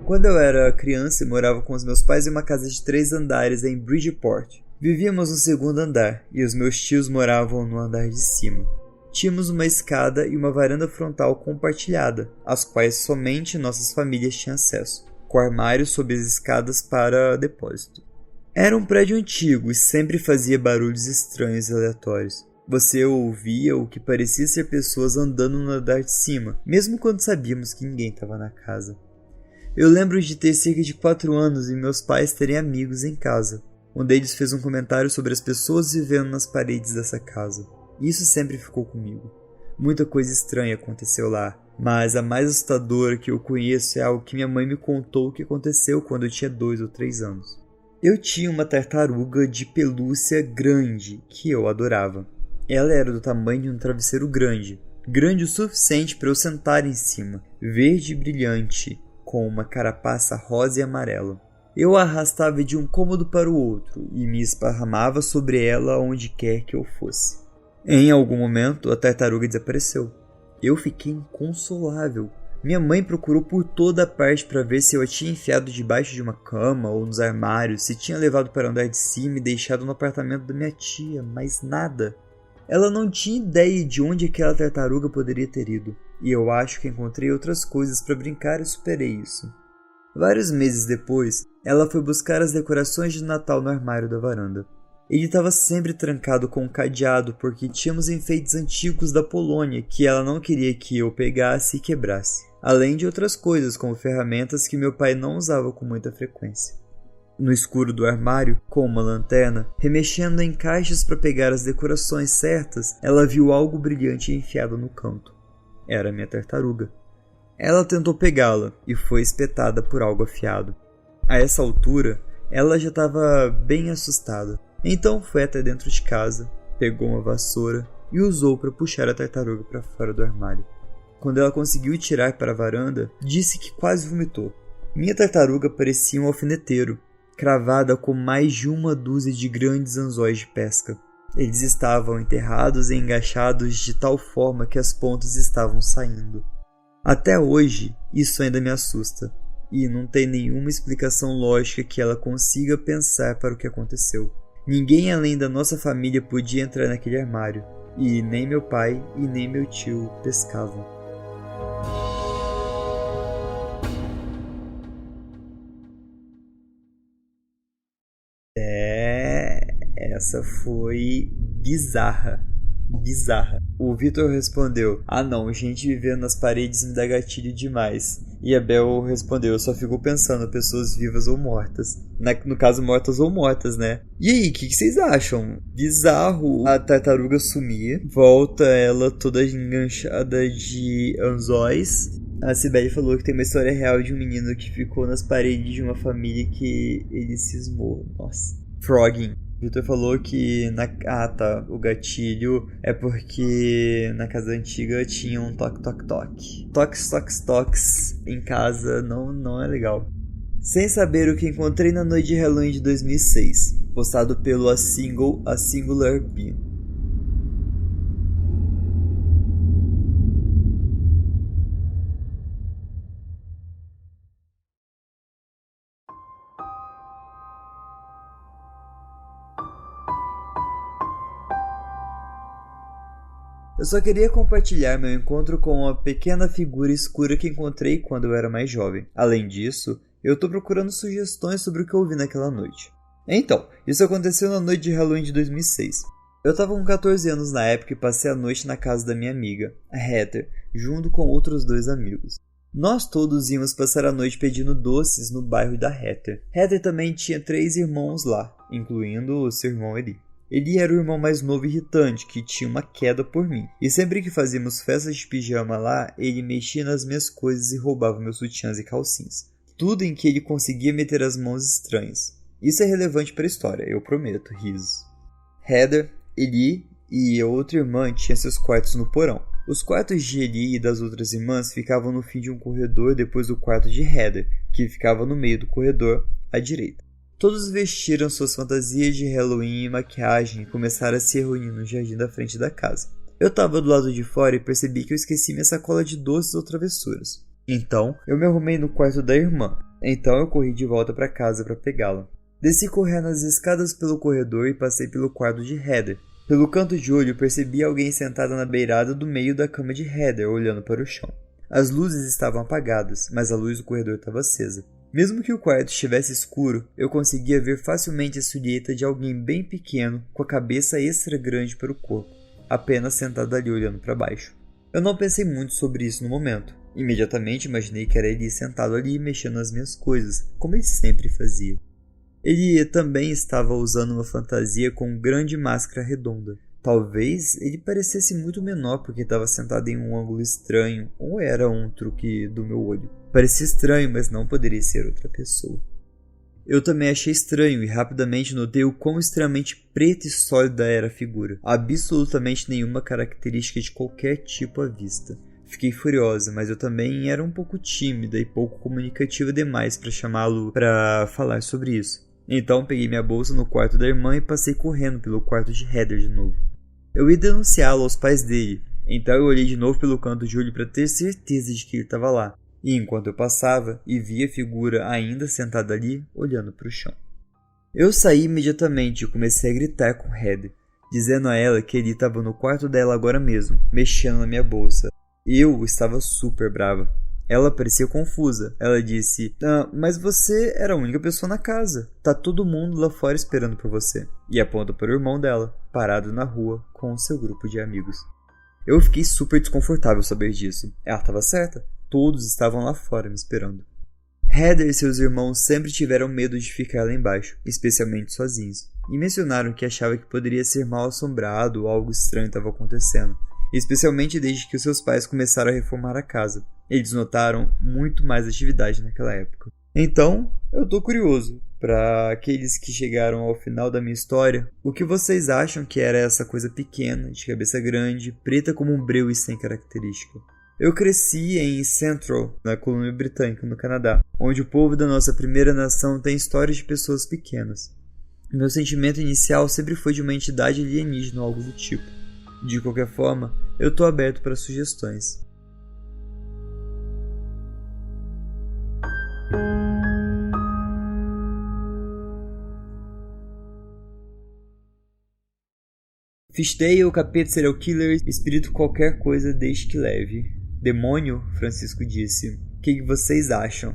[SPEAKER 1] Quando eu era criança e morava com os meus pais em uma casa de 3 andares em Bridgeport. Vivíamos no 2º andar e os meus tios moravam no andar de cima. Tínhamos uma escada e uma varanda frontal compartilhada, às quais somente nossas famílias tinham acesso, com armários sob as escadas para depósito. Era um prédio antigo e sempre fazia barulhos estranhos e aleatórios. Você ouvia o que parecia ser pessoas andando no andar de cima, mesmo quando sabíamos que ninguém estava na casa. Eu lembro de ter cerca de 4 anos e meus pais terem amigos em casa. Um deles fez um comentário sobre as pessoas vivendo nas paredes dessa casa. Isso sempre ficou comigo. Muita coisa estranha aconteceu lá, mas a mais assustadora que eu conheço é algo que minha mãe me contou que aconteceu quando eu tinha 2 ou 3 anos. Eu tinha uma tartaruga de pelúcia grande que eu adorava. Ela era do tamanho de um travesseiro grande o suficiente para eu sentar em cima, verde e brilhante, com uma carapaça rosa e amarela. Eu a arrastava de um cômodo para o outro e me esparramava sobre ela onde quer que eu fosse. Em algum momento, a tartaruga desapareceu. Eu fiquei inconsolável. Minha mãe procurou por toda a parte para ver se eu a tinha enfiado debaixo de uma cama ou nos armários, se tinha levado para o andar de cima e deixado no apartamento da minha tia, mas nada. Ela não tinha ideia de onde aquela tartaruga poderia ter ido. E eu acho que encontrei outras coisas para brincar e superei isso. Vários meses depois, ela foi buscar as decorações de Natal no armário da varanda. Ele estava sempre trancado com um cadeado porque tínhamos enfeites antigos da Polônia que ela não queria que eu pegasse e quebrasse. Além de outras coisas como ferramentas que meu pai não usava com muita frequência. No escuro do armário, com uma lanterna, remexendo em caixas para pegar as decorações certas, ela viu algo brilhante enfiado no canto. Era minha tartaruga. Ela tentou pegá-la e foi espetada por algo afiado. A essa altura, ela já estava bem assustada. Então foi até dentro de casa, pegou uma vassoura e usou para puxar a tartaruga para fora do armário. Quando ela conseguiu tirar para a varanda, disse que quase vomitou. Minha tartaruga parecia um alfineteiro, cravada com mais de uma dúzia de grandes anzóis de pesca. Eles estavam enterrados e engaixados de tal forma que as pontas estavam saindo. Até hoje, isso ainda me assusta, e não tem nenhuma explicação lógica que ela consiga pensar para o que aconteceu. Ninguém além da nossa família podia entrar naquele armário, e nem meu pai e nem meu tio pescavam. Essa foi bizarra. O Vitor respondeu: ah não, gente vivendo nas paredes me dá gatilho demais. E a Bel respondeu: eu só fico pensando, pessoas vivas ou mortas. No caso, mortas ou mortas, né? E aí, o que vocês acham? Bizarro a tartaruga sumir, volta ela toda enganchada de anzóis. A Cibele falou que tem uma história real de um menino que ficou nas paredes de uma família que ele cismou. Nossa. Frogging. Vitor falou que o gatilho é porque na casa antiga tinha um toque. Toques em casa não é legal. Sem saber o que encontrei na noite de Halloween de 2006, postado pelo A Singular Bean. Eu só queria compartilhar meu encontro com uma pequena figura escura que encontrei quando eu era mais jovem. Além disso, eu tô procurando sugestões sobre o que eu vi naquela noite. Então, isso aconteceu na noite de Halloween de 2006. Eu tava com 14 anos na época e passei a noite na casa da minha amiga, a Heather, junto com outros 2 amigos. Nós todos íamos passar a noite pedindo doces no bairro da Heather. Heather também tinha 3 irmãos lá, incluindo o seu irmão Eli. Ele era o irmão mais novo e irritante, que tinha uma queda por mim. E sempre que fazíamos festas de pijama lá, ele mexia nas minhas coisas e roubava meus sutiãs e calcinhas. Tudo em que ele conseguia meter as mãos estranhas. Isso é relevante para a história, eu prometo, risos. Heather, Eli e a outra irmã tinham seus quartos no porão. Os quartos de Eli e das outras irmãs ficavam no fim de um corredor depois do quarto de Heather, que ficava no meio do corredor, à direita. Todos vestiram suas fantasias de Halloween e maquiagem e começaram a se reunir no jardim da frente da casa. Eu estava do lado de fora e percebi que eu esqueci minha sacola de doces ou travessuras. Então, eu me arrumei no quarto da irmã. Então eu corri de volta para casa para pegá-la. Desci correndo as escadas pelo corredor e passei pelo quarto de Heather. Pelo canto de olho percebi alguém sentada na beirada do meio da cama de Heather, olhando para o chão. As luzes estavam apagadas, mas a luz do corredor estava acesa. Mesmo que o quarto estivesse escuro, eu conseguia ver facilmente a silhueta de alguém bem pequeno, com a cabeça extra grande para o corpo, apenas sentado ali olhando para baixo. Eu não pensei muito sobre isso no momento. Imediatamente imaginei que era ele sentado ali mexendo nas minhas coisas, como ele sempre fazia. Ele também estava usando uma fantasia com uma grande máscara redonda. Talvez ele parecesse muito menor porque estava sentado em um ângulo estranho, ou era um truque do meu olho. Parecia estranho, mas não poderia ser outra pessoa. Eu também achei estranho e rapidamente notei o quão extremamente preta e sólida era a figura. Absolutamente nenhuma característica de qualquer tipo à vista. Fiquei furiosa, mas eu também era um pouco tímida e pouco comunicativa demais para chamá-lo para falar sobre isso. Então peguei minha bolsa no quarto da irmã e passei correndo pelo quarto de Heather de novo. Eu ia denunciá-lo aos pais dele, então eu olhei de novo pelo canto de olho para ter certeza de que ele estava lá. E enquanto eu passava e via a figura ainda sentada ali, olhando para o chão. Eu saí imediatamente e comecei a gritar com Heather, dizendo a ela que ele estava no quarto dela agora mesmo, mexendo na minha bolsa. Eu estava super brava. Ela parecia confusa. Ela disse: mas você era a única pessoa na casa. Tá todo mundo lá fora esperando por você. E aponta para o irmão dela, parado na rua com o seu grupo de amigos. Eu fiquei super desconfortável saber disso. Ela estava certa. Todos estavam lá fora me esperando. Heather e seus irmãos sempre tiveram medo de ficar lá embaixo, especialmente sozinhos, e mencionaram que achava que poderia ser mal assombrado ou algo estranho estava acontecendo. especialmente desde que os seus pais começaram a reformar a casa. Eles notaram muito mais atividade naquela época. Então, eu tô curioso, para aqueles que chegaram ao final da minha história, o que vocês acham que era essa coisa pequena, de cabeça grande, preta como um breu e sem característica? Eu cresci em Central, na colônia britânica, no Canadá, onde o povo da nossa primeira nação tem histórias de pessoas pequenas. Meu sentimento inicial sempre foi de uma entidade alienígena ou algo do tipo. De qualquer forma, eu tô aberto para sugestões. Fishtail, capeta, serial killer, espírito qualquer coisa desde que leve. Demônio? Francisco disse. O que vocês acham?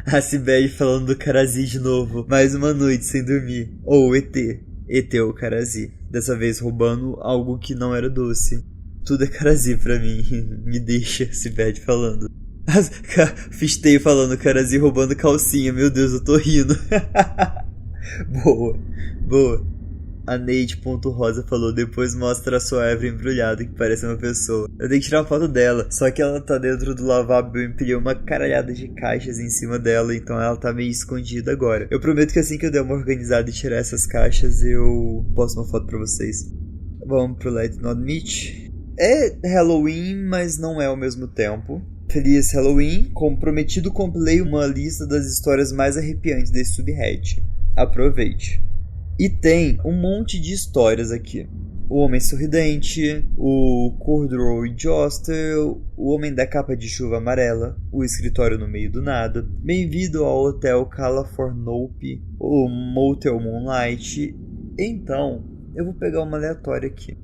[SPEAKER 1] A Cibele falando do Karazi de novo. Mais uma noite sem dormir. Ou ET. ET ou Karazi. Dessa vez roubando algo que não era doce. Tudo é Karazi pra mim. Me deixa, Cibele falando. Fishtail falando Karazi roubando calcinha. Meu Deus, eu tô rindo. Boa. A Neide.rosa falou, depois mostra a sua Eva embrulhada, que parece uma pessoa. Eu tenho que tirar uma foto dela, só que ela tá dentro do lavabo e eu empilhei uma caralhada de caixas em cima dela, então ela tá meio escondida agora. Eu prometo que assim que eu der uma organizada e tirar essas caixas, eu posto uma foto pra vocês. Vamos pro Let's Not Meet. É Halloween, mas não é ao mesmo tempo. Feliz Halloween. Como prometido, compilei uma lista das histórias mais arrepiantes desse subreddit. Aproveite. E tem um monte de histórias aqui. O Homem Sorridente, o Corduroy Joster, o Homem da Capa de Chuva Amarela, o Escritório no Meio do Nada, Bem-vindo ao Hotel Californope, o Motel Moonlight. Então, eu vou pegar uma aleatória aqui.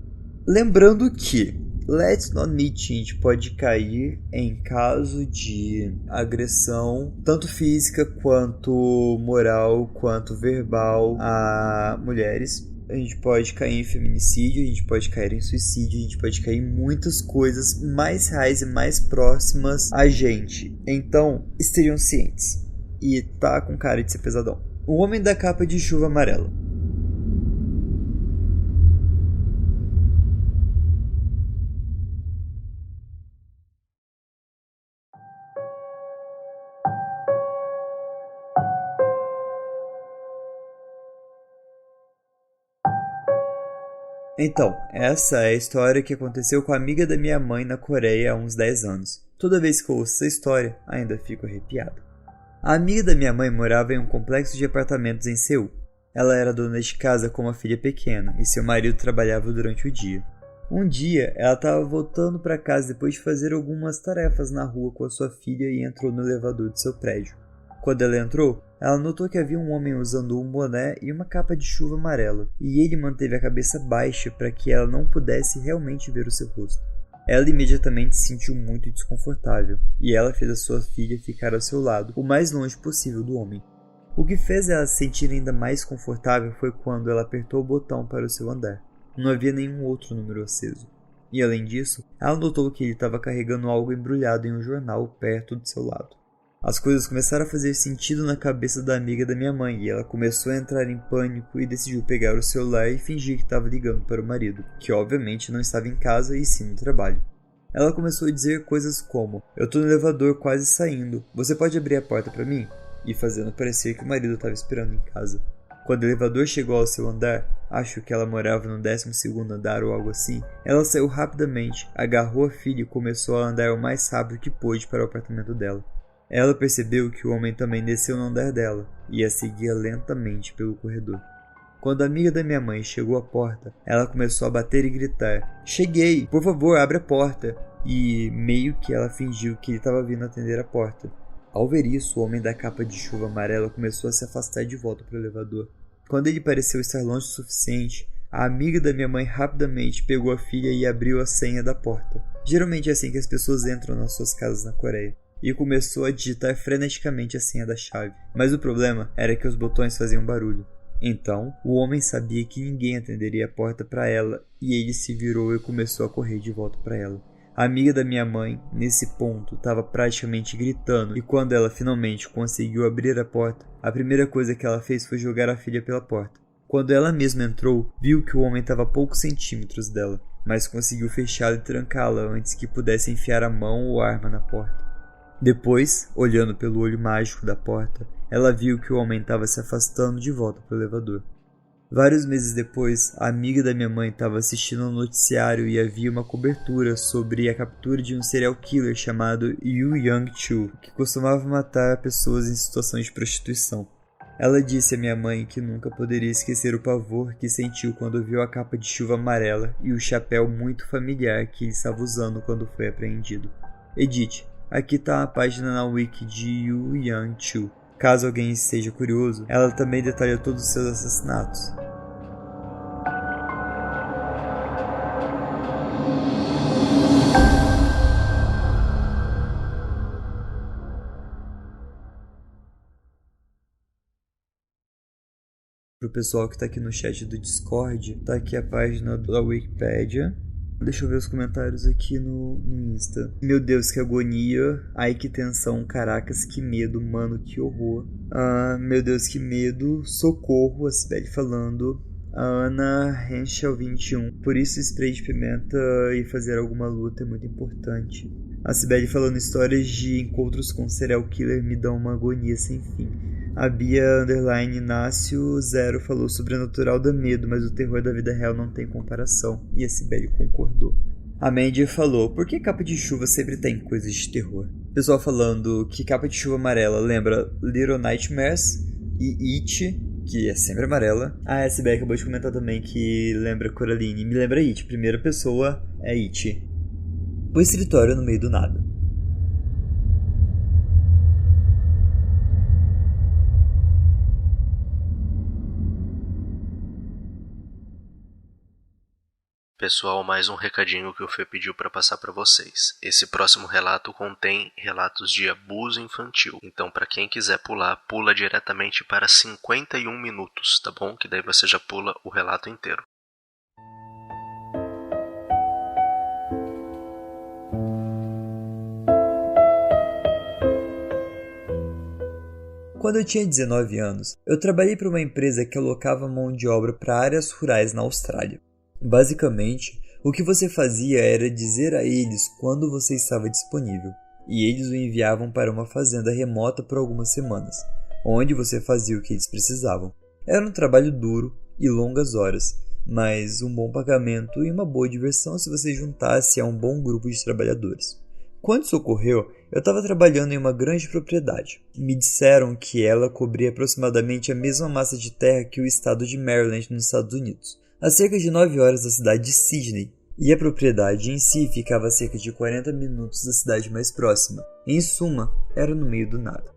[SPEAKER 1] Lembrando que Let's Not Meet gente pode cair em caso de agressão, tanto física quanto moral, quanto verbal a mulheres. A gente pode cair em feminicídio, a gente pode cair em suicídio, a gente pode cair em muitas coisas mais reais e mais próximas a gente. Então, estejam cientes. E tá com cara de ser pesadão. O Homem da Capa de Chuva Amarela. Então, essa é a história que aconteceu com a amiga da minha mãe na Coreia há uns 10 anos. Toda vez que eu ouço essa história, ainda fico arrepiado. A amiga da minha mãe morava em um complexo de apartamentos em Seul. Ela era dona de casa com uma filha pequena e seu marido trabalhava durante o dia. Um dia, ela estava voltando para casa depois de fazer algumas tarefas na rua com a sua filha e entrou no elevador de seu prédio. Quando ela entrou, ela notou que havia um homem usando um boné e uma capa de chuva amarela, e ele manteve a cabeça baixa para que ela não pudesse realmente ver o seu rosto. Ela imediatamente se sentiu muito desconfortável, e ela fez a sua filha ficar ao seu lado, o mais longe possível do homem. O que fez ela se sentir ainda mais confortável foi quando ela apertou o botão para o seu andar. Não havia nenhum outro número aceso. E além disso, ela notou que ele estava carregando algo embrulhado em um jornal perto do seu lado. As coisas começaram a fazer sentido na cabeça da amiga da minha mãe e ela começou a entrar em pânico e decidiu pegar o celular e fingir que estava ligando para o marido, que obviamente não estava em casa e sim no trabalho. Ela começou a dizer coisas como: "Eu estou no elevador quase saindo, você pode abrir a porta para mim?" E fazendo parecer que o marido estava esperando em casa. Quando o elevador chegou ao seu andar, acho que ela morava no 12º andar ou algo assim, ela saiu rapidamente, agarrou a filha e começou a andar o mais rápido que pôde para o apartamento dela. Ela percebeu que o homem também desceu no andar dela e a seguia lentamente pelo corredor. Quando a amiga da minha mãe chegou à porta, ela começou a bater e gritar: "Cheguei! Por favor, abre a porta!" E meio que ela fingiu que ele estava vindo atender a porta. Ao ver isso, o homem da capa de chuva amarela começou a se afastar de volta para o elevador. Quando ele pareceu estar longe o suficiente, a amiga da minha mãe rapidamente pegou a filha e abriu a senha da porta. Geralmente é assim que as pessoas entram nas suas casas na Coreia. E começou a digitar freneticamente a senha da chave. Mas o problema era que os botões faziam barulho. Então, o homem sabia que ninguém atenderia a porta para ela e ele se virou e começou a correr de volta para ela. A amiga da minha mãe, nesse ponto, estava praticamente gritando e quando ela finalmente conseguiu abrir a porta, a primeira coisa que ela fez foi jogar a filha pela porta. Quando ela mesma entrou, viu que o homem estava a poucos centímetros dela. mas conseguiu fechá-la e trancá-la antes que pudesse enfiar a mão ou arma na porta. Depois, olhando pelo olho mágico da porta, ela viu que o homem estava se afastando de volta para o elevador. Vários meses depois, a amiga da minha mãe estava assistindo ao noticiário e havia uma cobertura sobre a captura de um serial killer chamado Yu Yang-Chu, que costumava matar pessoas em situação de prostituição. Ela disse à minha mãe que nunca poderia esquecer o pavor que sentiu quando viu a capa de chuva amarela e o chapéu muito familiar que ele estava usando quando foi apreendido. Edith, aqui está a página na wiki de Yu Yang-Chu. Caso alguém esteja curioso, ela também detalha todos os seus assassinatos. Pro pessoal que tá aqui no chat do Discord, tá aqui a página da Wikipedia. Deixa eu ver os comentários aqui no Insta. Meu Deus, que agonia. Ai, que tensão. Caracas, que medo, mano, que horror. Meu Deus, que medo. Socorro, a Sibeli falando. A Ana Henschel 21. Por isso, spray de pimenta e fazer alguma luta é muito importante. A Sibeli falando histórias de encontros com serial killer me dão uma agonia sem fim. A Bia Inácio 0 falou: sobrenatural dá medo, mas o terror da vida real não tem comparação. E a Sibeli concordou. A Mandy falou: por que capa de chuva sempre tem coisas de terror? Pessoal falando que capa de chuva amarela lembra Little Nightmares e It, que é sempre amarela. A Sibeli acabou de comentar também que lembra Coraline. Me lembra It, primeira pessoa é It. O escritório no meio do nada.
[SPEAKER 2] Pessoal, mais um recadinho que o Fê pediu para passar para vocês. Esse próximo relato contém relatos de abuso infantil. Então, para quem quiser pular, pula diretamente para 51 minutos, tá bom? Que daí você já pula o relato inteiro.
[SPEAKER 1] Quando eu tinha 19 anos, eu trabalhei para uma empresa que alocava mão de obra para áreas rurais na Austrália. Basicamente, o que você fazia era dizer a eles quando você estava disponível, e eles o enviavam para uma fazenda remota por algumas semanas, onde você fazia o que eles precisavam. Era um trabalho duro e longas horas, mas um bom pagamento e uma boa diversão se você juntasse a um bom grupo de trabalhadores. Quando isso ocorreu, eu estava trabalhando em uma grande propriedade. Me disseram que ela cobria aproximadamente a mesma massa de terra que o estado de Maryland nos Estados Unidos, a cerca de 9 horas da cidade de Sydney, e a propriedade em si ficava a cerca de 40 minutos da cidade mais próxima. Em suma, era no meio do nada.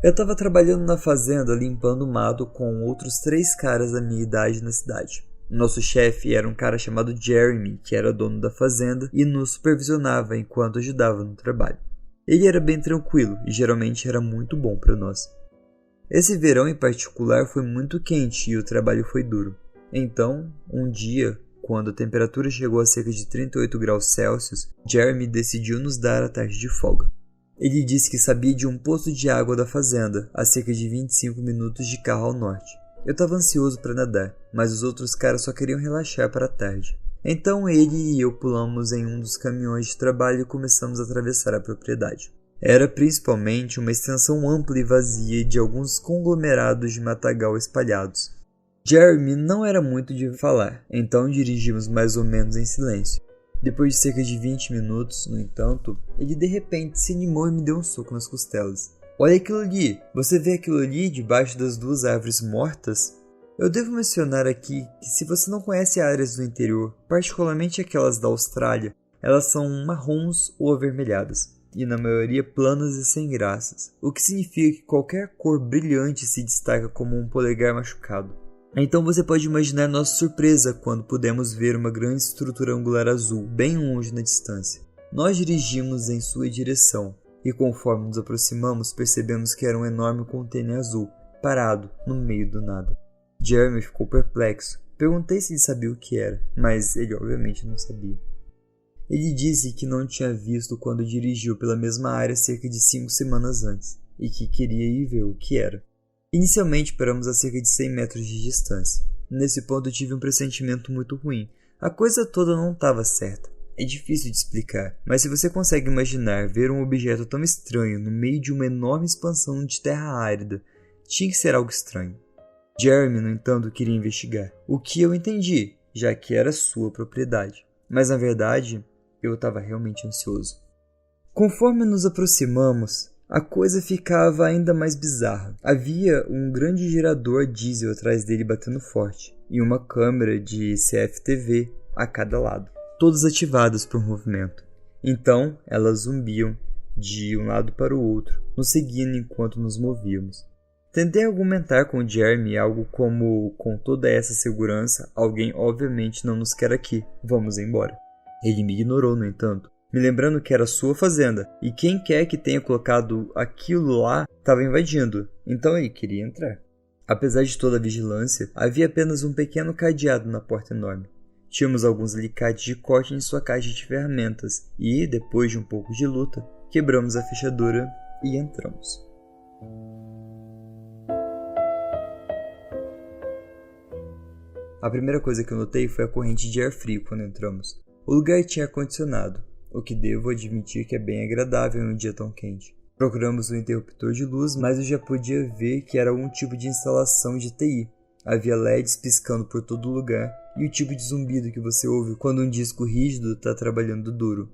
[SPEAKER 1] Eu estava trabalhando na fazenda limpando o mato com outros 3 caras da minha idade na cidade. Nosso chefe era um cara chamado Jeremy, que era dono da fazenda e nos supervisionava enquanto ajudava no trabalho. Ele era bem tranquilo e geralmente era muito bom para nós. Esse verão em particular foi muito quente e o trabalho foi duro. Então, um dia, quando a temperatura chegou a cerca de 38 graus Celsius, Jeremy decidiu nos dar a tarde de folga. Ele disse que sabia de um poço de água da fazenda, a cerca de 25 minutos de carro ao norte. Eu estava ansioso para nadar, mas os outros caras só queriam relaxar para a tarde. Então ele e eu pulamos em um dos caminhões de trabalho e começamos a atravessar a propriedade. Era principalmente uma extensão ampla e vazia de alguns conglomerados de matagal espalhados. Jeremy não era muito de falar, então dirigimos mais ou menos em silêncio. Depois de cerca de 20 minutos, no entanto, ele de repente se animou e me deu um soco nas costelas. Olha aquilo ali! Você vê aquilo ali debaixo das 2 árvores mortas? Eu devo mencionar aqui que se você não conhece áreas do interior, particularmente aquelas da Austrália, elas são marrons ou avermelhadas, e na maioria planas e sem graças, o que significa que qualquer cor brilhante se destaca como um polegar machucado. Então você pode imaginar nossa surpresa quando pudemos ver uma grande estrutura angular azul bem longe na distância. Nós dirigimos em sua direção, e conforme nos aproximamos percebemos que era um enorme container azul, parado no meio do nada. Jeremy ficou perplexo. Perguntei se ele sabia o que era, mas ele obviamente não sabia. Ele disse que não tinha visto quando dirigiu pela mesma área cerca de 5 semanas antes, e que queria ir ver o que era. Inicialmente paramos a cerca de 100 metros de distância. Nesse ponto eu tive um pressentimento muito ruim. A coisa toda não estava certa. É difícil de explicar, mas se você consegue imaginar ver um objeto tão estranho no meio de uma enorme expansão de terra árida, tinha que ser algo estranho. Jeremy, no entanto, queria investigar, o que eu entendi, já que era sua propriedade. Mas na verdade, eu estava realmente ansioso. Conforme nos aproximamos, a coisa ficava ainda mais bizarra. Havia um grande gerador diesel atrás dele batendo forte, e uma câmera de CFTV a cada lado, todas ativadas por movimento. Então, elas zumbiam de um lado para o outro, nos seguindo enquanto nos movíamos. Tentei argumentar com Jeremy algo como: com toda essa segurança, alguém obviamente não nos quer aqui, vamos embora. Ele me ignorou, no entanto, me lembrando que era sua fazenda, e quem quer que tenha colocado aquilo lá estava invadindo, então ele queria entrar. Apesar de toda a vigilância, havia apenas um pequeno cadeado na porta enorme. Tínhamos alguns alicates de corte em sua caixa de ferramentas e, depois de um pouco de luta, quebramos a fechadura e entramos. A primeira coisa que eu notei foi a corrente de ar frio quando entramos. O lugar tinha ar-condicionado, o que devo admitir que é bem agradável em um dia tão quente. Procuramos um interruptor de luz, mas eu já podia ver que era algum tipo de instalação de TI. Havia LEDs piscando por todo lugar e o tipo de zumbido que você ouve quando um disco rígido está trabalhando duro.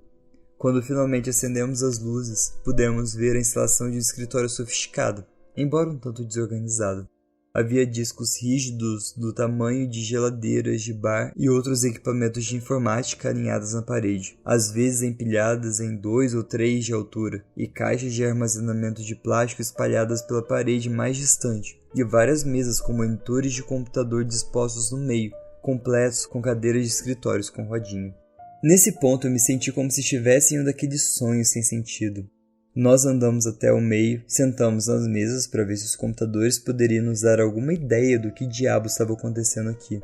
[SPEAKER 1] Quando finalmente acendemos as luzes, pudemos ver a instalação de um escritório sofisticado, embora um tanto desorganizado. Havia discos rígidos do tamanho de geladeiras de bar e outros equipamentos de informática alinhados na parede, às vezes empilhadas em 2 ou 3 de altura, e caixas de armazenamento de plástico espalhadas pela parede mais distante, e várias mesas com monitores de computador dispostos no meio, completos com cadeiras de escritórios com rodinha. Nesse ponto eu me senti como se estivesse em um daqueles sonhos sem sentido. Nós andamos até o meio, sentamos nas mesas para ver se os computadores poderiam nos dar alguma ideia do que diabo estava acontecendo aqui.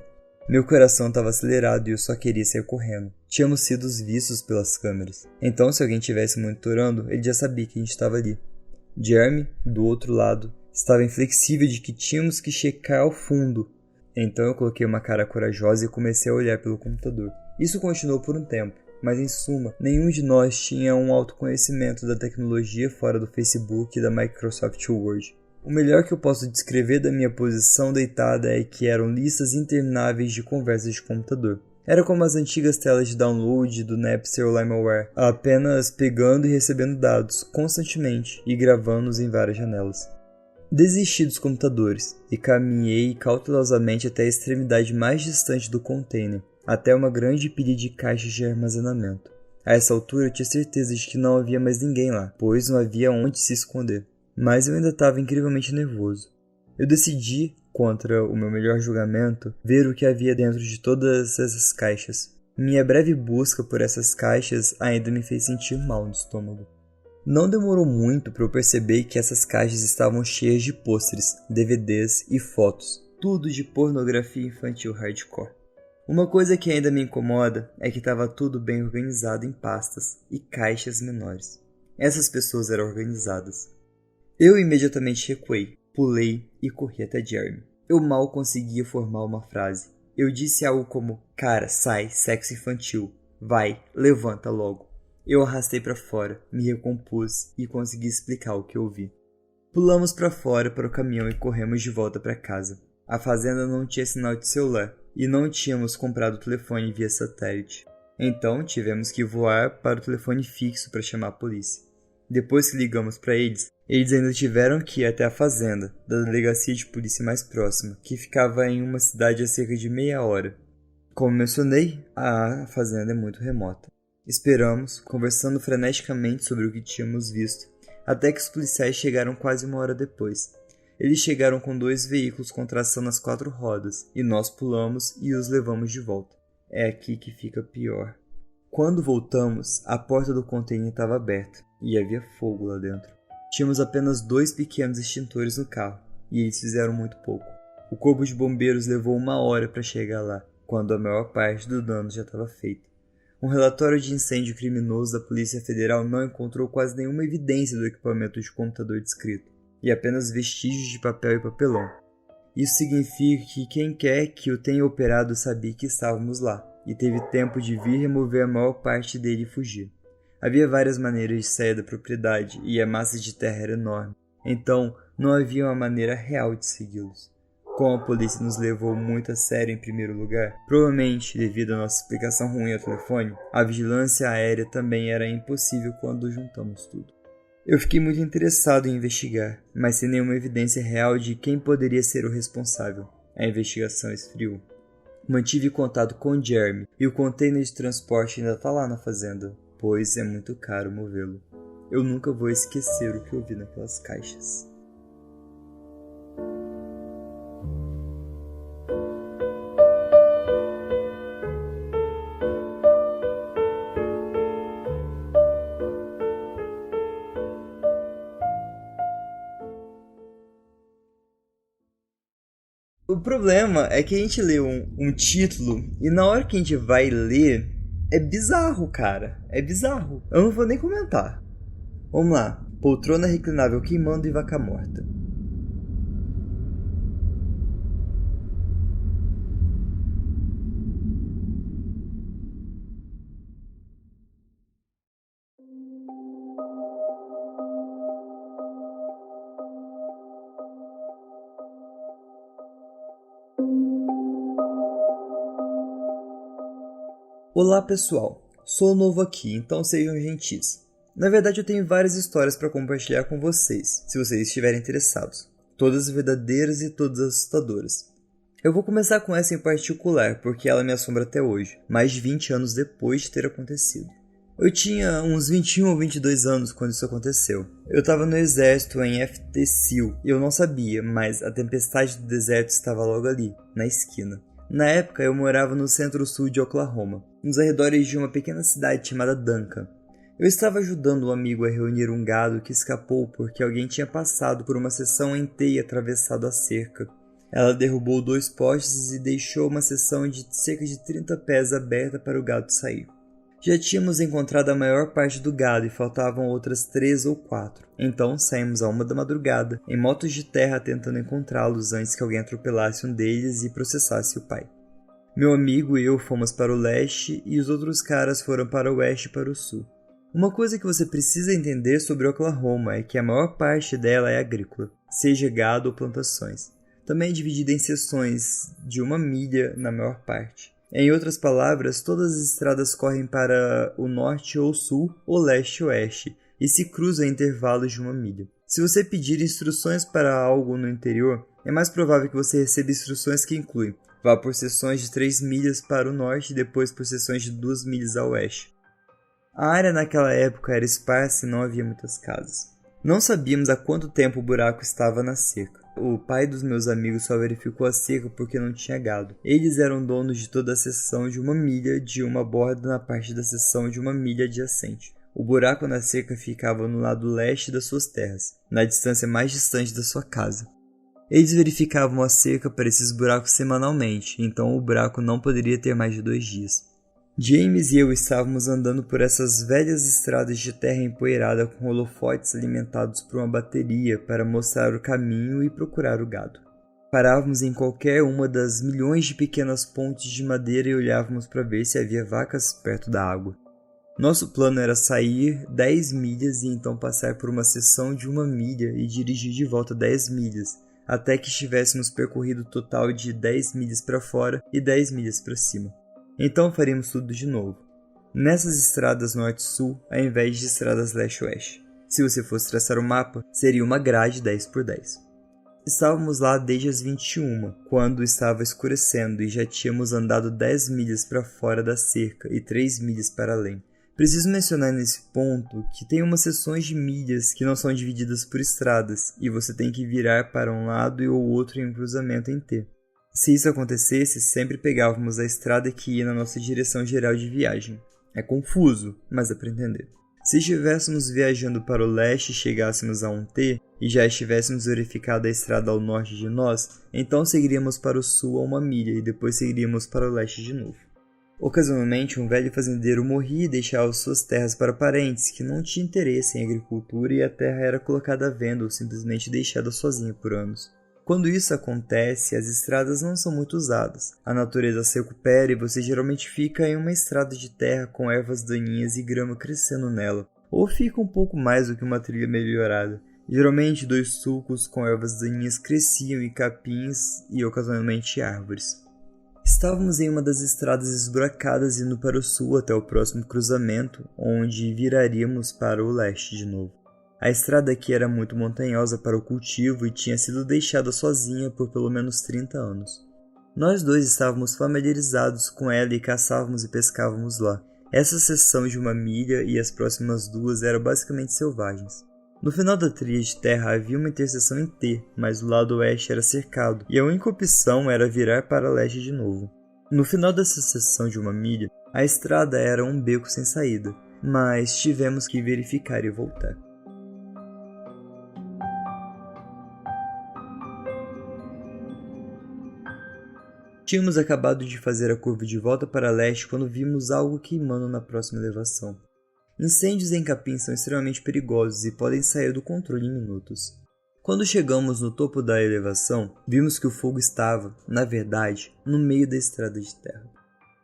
[SPEAKER 1] Meu coração estava acelerado e eu só queria sair correndo. Tínhamos sido vistos pelas câmeras. Então, se alguém estivesse monitorando, ele já sabia que a gente estava ali. Jeremy, do outro lado, estava inflexível de que tínhamos que checar ao fundo. Então eu coloquei uma cara corajosa e comecei a olhar pelo computador. Isso continuou por um tempo. Mas em suma, nenhum de nós tinha um autoconhecimento da tecnologia fora do Facebook e da Microsoft Word. O melhor que eu posso descrever da minha posição deitada é que eram listas intermináveis de conversas de computador. Era como as antigas telas de download do Napster ou LimeWire, apenas pegando e recebendo dados constantemente e gravando-os em várias janelas. Desisti dos computadores e caminhei cautelosamente até a extremidade mais distante do container, até uma grande pilha de caixas de armazenamento. A essa altura eu tinha certeza de que não havia mais ninguém lá, pois não havia onde se esconder. Mas eu ainda estava incrivelmente nervoso. Eu decidi, contra o meu melhor julgamento, ver o que havia dentro de todas essas caixas. Minha breve busca por essas caixas ainda me fez sentir mal no estômago. Não demorou muito para eu perceber que essas caixas estavam cheias de pôsteres, DVDs e fotos, tudo de pornografia infantil hardcore. Uma coisa que ainda me incomoda é que estava tudo bem organizado em pastas e caixas menores. Essas pessoas eram organizadas. Eu imediatamente recuei, pulei e corri até Jeremy. Eu mal conseguia formar uma frase. Eu disse algo como: "Cara, sai, sexo infantil. Vai, levanta logo." Eu arrastei para fora, me recompus e consegui explicar o que eu vi. Pulamos para fora para o caminhão e corremos de volta para casa. A fazenda não tinha sinal de celular e não tínhamos comprado o telefone via satélite. Então tivemos que voar para o telefone fixo para chamar a polícia. Depois que ligamos para eles ainda tiveram que ir até a fazenda, da delegacia de polícia mais próxima, que ficava em uma cidade a cerca de meia hora. Como mencionei, a fazenda é muito remota. Esperamos, conversando freneticamente sobre o que tínhamos visto, até que os policiais chegaram quase uma hora depois. Eles chegaram com 2 veículos com tração nas 4 rodas, e nós pulamos e os levamos de volta. É aqui que fica pior. Quando voltamos, a porta do container estava aberta, e havia fogo lá dentro. Tínhamos apenas 2 pequenos extintores no carro, e eles fizeram muito pouco. O corpo de bombeiros levou 1 hora para chegar lá, quando a maior parte do dano já estava feita. Um relatório de incêndio criminoso da Polícia Federal não encontrou quase nenhuma evidência do equipamento de computador descrito, e apenas vestígios de papel e papelão. Isso significa que quem quer que o tenha operado sabia que estávamos lá, e teve tempo de vir remover a maior parte dele e fugir. Havia várias maneiras de sair da propriedade e a massa de terra era enorme, então não havia uma maneira real de segui-los. Como a polícia nos levou muito a sério em primeiro lugar, provavelmente devido à nossa explicação ruim ao telefone, a vigilância aérea também era impossível quando juntamos tudo. Eu fiquei muito interessado em investigar, mas sem nenhuma evidência real de quem poderia ser o responsável. A investigação esfriou. Mantive contato com Jeremy e o container de transporte ainda está lá na fazenda, pois é muito caro movê-lo. Eu nunca vou esquecer o que eu vi naquelas caixas. O problema é que a gente lê um título e na hora que a gente vai ler, é bizarro, cara. É bizarro. Eu não vou nem comentar. Vamos lá. Poltrona reclinável queimando e vaca morta. Olá pessoal, sou novo aqui, então sejam gentis. Na verdade eu tenho várias histórias para compartilhar com vocês, se vocês estiverem interessados. Todas verdadeiras e todas assustadoras. Eu vou começar com essa em particular, porque ela me assombra até hoje, mais de 20 anos depois de ter acontecido. Eu tinha uns 21 ou 22 anos quando isso aconteceu. Eu estava no exército em FT SEAL e eu não sabia, mas a tempestade do deserto estava logo ali, na esquina. Na época eu morava no centro-sul de Oklahoma, nos arredores de uma pequena cidade chamada Duncan. Eu estava ajudando um amigo a reunir um gado que escapou porque alguém tinha passado por uma seção em T e atravessado a cerca. Ela derrubou 2 postes e deixou uma seção de cerca de 30 pés aberta para o gado sair. Já tínhamos encontrado a maior parte do gado e faltavam outras 3 ou 4. Então saímos à 1 da madrugada, em motos de terra tentando encontrá-los antes que alguém atropelasse um deles e processasse o pai. Meu amigo e eu fomos para o leste e os outros caras foram para o oeste e para o sul. Uma coisa que você precisa entender sobre Oklahoma é que a maior parte dela é agrícola, seja gado ou plantações. Também é dividida em seções de 1 milha na maior parte. Em outras palavras, todas as estradas correm para o norte ou sul, ou leste ou oeste, e se cruzam em intervalos de 1 milha. Se você pedir instruções para algo no interior, é mais provável que você receba instruções que incluem: vá por seções de 3 milhas para o norte e depois por seções de 2 milhas a oeste. A área naquela época era esparsa e não havia muitas casas. Não sabíamos há quanto tempo o buraco estava na cerca. O pai dos meus amigos só verificou a cerca porque não tinha gado. Eles eram donos de toda a seção de 1 milha de uma borda na parte da seção de 1 milha adjacente. O buraco na cerca ficava no lado leste das suas terras, na distância mais distante da sua casa. Eles verificavam a cerca para esses buracos semanalmente, então o buraco não poderia ter mais de 2 dias. James e eu estávamos andando por essas velhas estradas de terra empoeirada com holofotes alimentados por uma bateria para mostrar o caminho e procurar o gado. Parávamos em qualquer uma das milhões de pequenas pontes de madeira e olhávamos para ver se havia vacas perto da água. Nosso plano era sair 10 milhas e então passar por uma seção de 1 milha e dirigir de volta 10 milhas, até que estivéssemos percorrido o total de 10 milhas para fora e 10 milhas para cima. Então faríamos tudo de novo. Nessas estradas norte-sul, ao invés de estradas leste-oeste. Se você fosse traçar o mapa, seria uma grade 10 por 10. Estávamos lá desde as 21, quando estava escurecendo e já tínhamos andado 10 milhas para fora da cerca e 3 milhas para além. Preciso mencionar nesse ponto que tem umas seções de milhas que não são divididas por estradas e você tem que virar para um lado e o outro em um cruzamento em T. Se isso acontecesse, sempre pegávamos a estrada que ia na nossa direção geral de viagem. É confuso, mas é para entender. Se estivéssemos viajando para o leste e chegássemos a um T, e já estivéssemos verificado a estrada ao norte de nós, então seguiríamos para o sul a 1 milha e depois seguiríamos para o leste de novo. Ocasionalmente, um velho fazendeiro morria e deixava suas terras para parentes que não tinham interesse em agricultura e a terra era colocada à venda ou simplesmente deixada sozinha por anos. Quando isso acontece, as estradas não são muito usadas. A natureza se recupera e você geralmente fica em uma estrada de terra com ervas daninhas e grama crescendo nela, ou fica um pouco mais do que uma trilha melhorada. Geralmente 2 sulcos com ervas daninhas cresciam em capins e ocasionalmente árvores. Estávamos em uma das estradas esburacadas indo para o sul até o próximo cruzamento, onde viraríamos para o leste de novo. A estrada aqui era muito montanhosa para o cultivo e tinha sido deixada sozinha por pelo menos 30 anos. Nós 2 estávamos familiarizados com ela e caçávamos e pescávamos lá. Essa seção de 1 milha e as próximas 2 eram basicamente selvagens. No final da trilha de terra havia uma interseção em T, mas o lado oeste era cercado e a única opção era virar para leste de novo. No final dessa seção de 1 milha, a estrada era um beco sem saída, mas tivemos que verificar e voltar. Tínhamos acabado de fazer a curva de volta para leste quando vimos algo queimando na próxima elevação. Incêndios em capins são extremamente perigosos e podem sair do controle em minutos. Quando chegamos no topo da elevação, vimos que o fogo estava, na verdade, no meio da estrada de terra.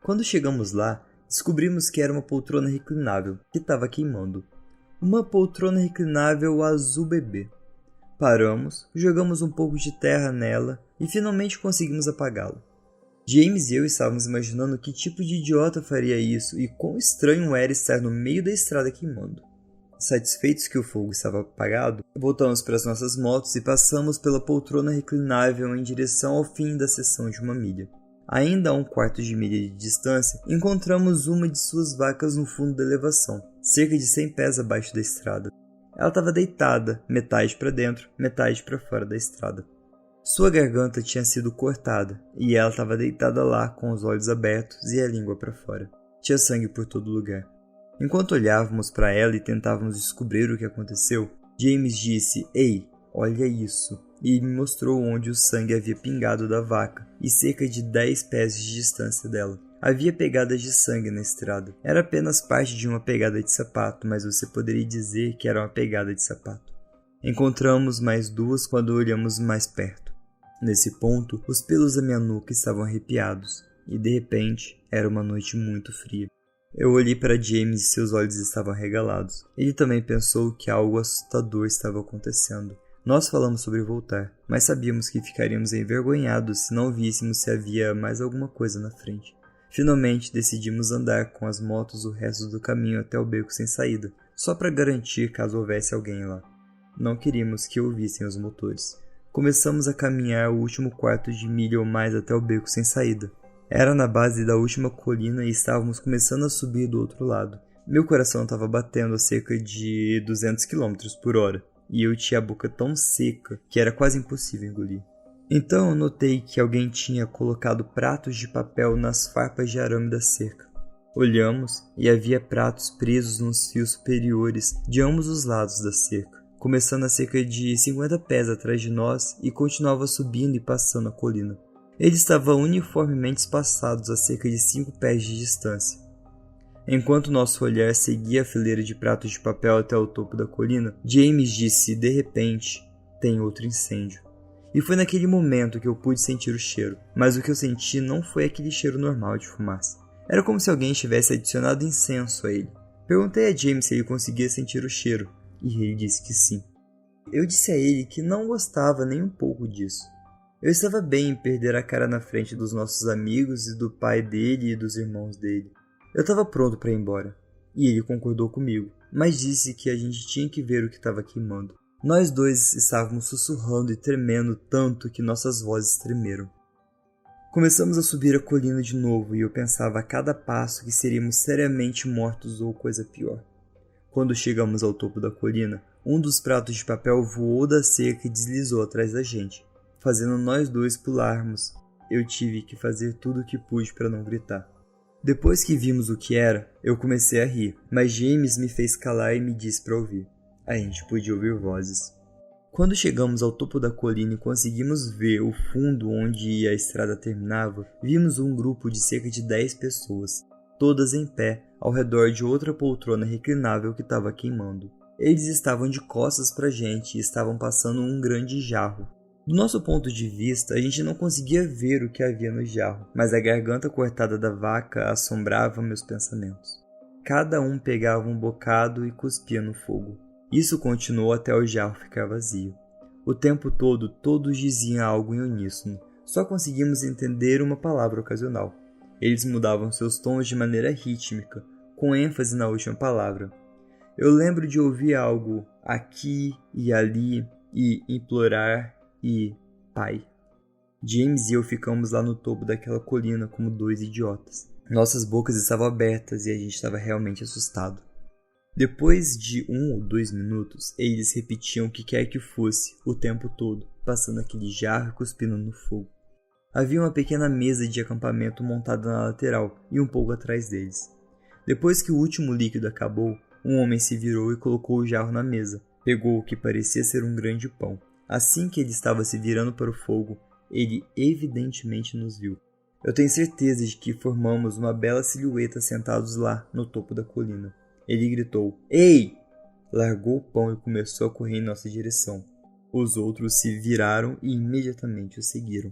[SPEAKER 1] Quando chegamos lá, descobrimos que era uma poltrona reclinável que estava queimando. Uma poltrona reclinável azul bebê. Paramos, jogamos um pouco de terra nela e finalmente conseguimos apagá-la. James e eu estávamos imaginando que tipo de idiota faria isso e quão estranho era estar no meio da estrada queimando. Satisfeitos que o fogo estava apagado, voltamos para as nossas motos e passamos pela poltrona reclinável em direção ao fim da seção de 1 milha. Ainda a 1/4 de milha de distância, encontramos uma de suas vacas no fundo da elevação, cerca de 100 pés abaixo da estrada. Ela estava deitada, metade para dentro, metade para fora da estrada. Sua garganta tinha sido cortada, e ela estava deitada lá com os olhos abertos e a língua para fora. Tinha sangue por todo lugar. Enquanto olhávamos para ela e tentávamos descobrir o que aconteceu, James disse, "Ei, olha isso", e me mostrou onde o sangue havia pingado da vaca, e cerca de 10 pés de distância dela. Havia pegadas de sangue na estrada. Era apenas parte de uma pegada de sapato, mas você poderia dizer que era uma pegada de sapato. Encontramos mais 2 quando olhamos mais perto. Nesse ponto, os pelos da minha nuca estavam arrepiados, e de repente, era uma noite muito fria. Eu olhei para James e seus olhos estavam arregalados. Ele também pensou que algo assustador estava acontecendo. Nós falamos sobre voltar, mas sabíamos que ficaríamos envergonhados se não víssemos se havia mais alguma coisa na frente. Finalmente, decidimos andar com as motos o resto do caminho até o beco sem saída, só para garantir caso houvesse alguém lá. Não queríamos que ouvissem os motores. Começamos a caminhar o último 1/4 de milha ou mais até o beco sem saída. Era na base da última colina e estávamos começando a subir do outro lado. Meu coração estava batendo a cerca de 200 km por hora, e eu tinha a boca tão seca que era quase impossível engolir. Então eu notei que alguém tinha colocado pratos de papel nas farpas de arame da cerca. Olhamos e havia pratos presos nos fios superiores de ambos os lados da cerca, começando a cerca de 50 pés atrás de nós e continuava subindo e passando a colina. Eles estavam uniformemente espaçados a cerca de 5 pés de distância. Enquanto nosso olhar seguia a fileira de pratos de papel até o topo da colina, James disse, de repente, "Tem outro incêndio." E foi naquele momento que eu pude sentir o cheiro, mas o que eu senti não foi aquele cheiro normal de fumaça. Era como se alguém tivesse adicionado incenso a ele. Perguntei a James se ele conseguia sentir o cheiro, e ele disse que sim. Eu disse a ele que não gostava nem um pouco disso. Eu estava bem em perder a cara na frente dos nossos amigos e do pai dele e dos irmãos dele. Eu estava pronto para ir embora, e ele concordou comigo, mas disse que a gente tinha que ver o que estava queimando. Nós dois estávamos sussurrando e tremendo tanto que nossas vozes tremeram. Começamos a subir a colina de novo e eu pensava a cada passo que seríamos seriamente mortos ou coisa pior. Quando chegamos ao topo da colina, um dos pratos de papel voou da cerca e deslizou atrás da gente, fazendo nós dois pularmos. Eu tive que fazer tudo o que pude para não gritar. Depois que vimos o que era, eu comecei a rir, mas James me fez calar e me disse para ouvir. A gente podia ouvir vozes. Quando chegamos ao topo da colina e conseguimos ver o fundo onde a estrada terminava, vimos um grupo de cerca de 10 pessoas, todas em pé, ao redor de outra poltrona reclinável que estava queimando. Eles estavam de costas para a gente e estavam passando um grande jarro. Do nosso ponto de vista, a gente não conseguia ver o que havia no jarro, mas a garganta cortada da vaca assombrava meus pensamentos. Cada um pegava um bocado e cuspia no fogo. Isso continuou até o jarro ficar vazio. O tempo todo, todos diziam algo em uníssono. Só conseguimos entender uma palavra ocasional. Eles mudavam seus tons de maneira rítmica, com ênfase na última palavra. Eu lembro de ouvir algo aqui e ali, e implorar e pai. James e eu ficamos lá no topo daquela colina como dois idiotas. Nossas bocas estavam abertas e a gente estava realmente assustado. Depois de 1 ou 2 minutos, eles repetiam o que quer que fosse, o tempo todo, passando aquele jarro e cuspindo no fogo. Havia uma pequena mesa de acampamento montada na lateral e um pouco atrás deles. Depois que o último líquido acabou, um homem se virou e colocou o jarro na mesa. Pegou o que parecia ser um grande pão. Assim que ele estava se virando para o fogo, ele evidentemente nos viu. Eu tenho certeza de que formamos uma bela silhueta sentados lá, no topo da colina. Ele gritou, "Ei!" Largou o pão e começou a correr em nossa direção. Os outros se viraram e imediatamente o seguiram.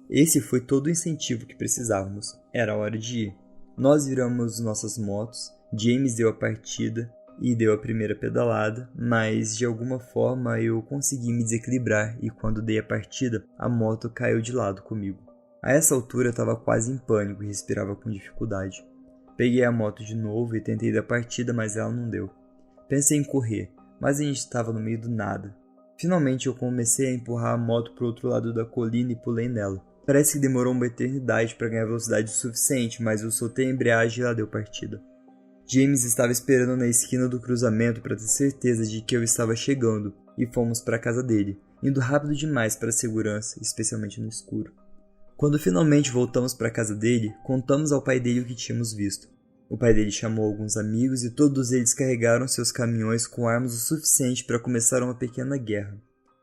[SPEAKER 1] Esse foi todo o incentivo que precisávamos. Era hora de ir. Nós viramos nossas motos, James deu a partida e deu a primeira pedalada, mas de alguma forma eu consegui me desequilibrar e quando dei a partida, a moto caiu de lado comigo. A essa altura eu estava quase em pânico e respirava com dificuldade. Peguei a moto de novo e tentei dar partida, mas ela não deu. Pensei em correr, mas a gente estava no meio do nada. Finalmente eu comecei a empurrar a moto para o outro lado da colina e pulei nela. Parece que demorou uma eternidade para ganhar velocidade suficiente, mas eu soltei a embreagem e ela deu partida. James estava esperando na esquina do cruzamento para ter certeza de que eu estava chegando, e fomos para a casa dele, indo rápido demais para a segurança, especialmente no escuro. Quando finalmente voltamos para a casa dele, contamos ao pai dele o que tínhamos visto. O pai dele chamou alguns amigos e todos eles carregaram seus caminhões com armas o suficiente para começar uma pequena guerra.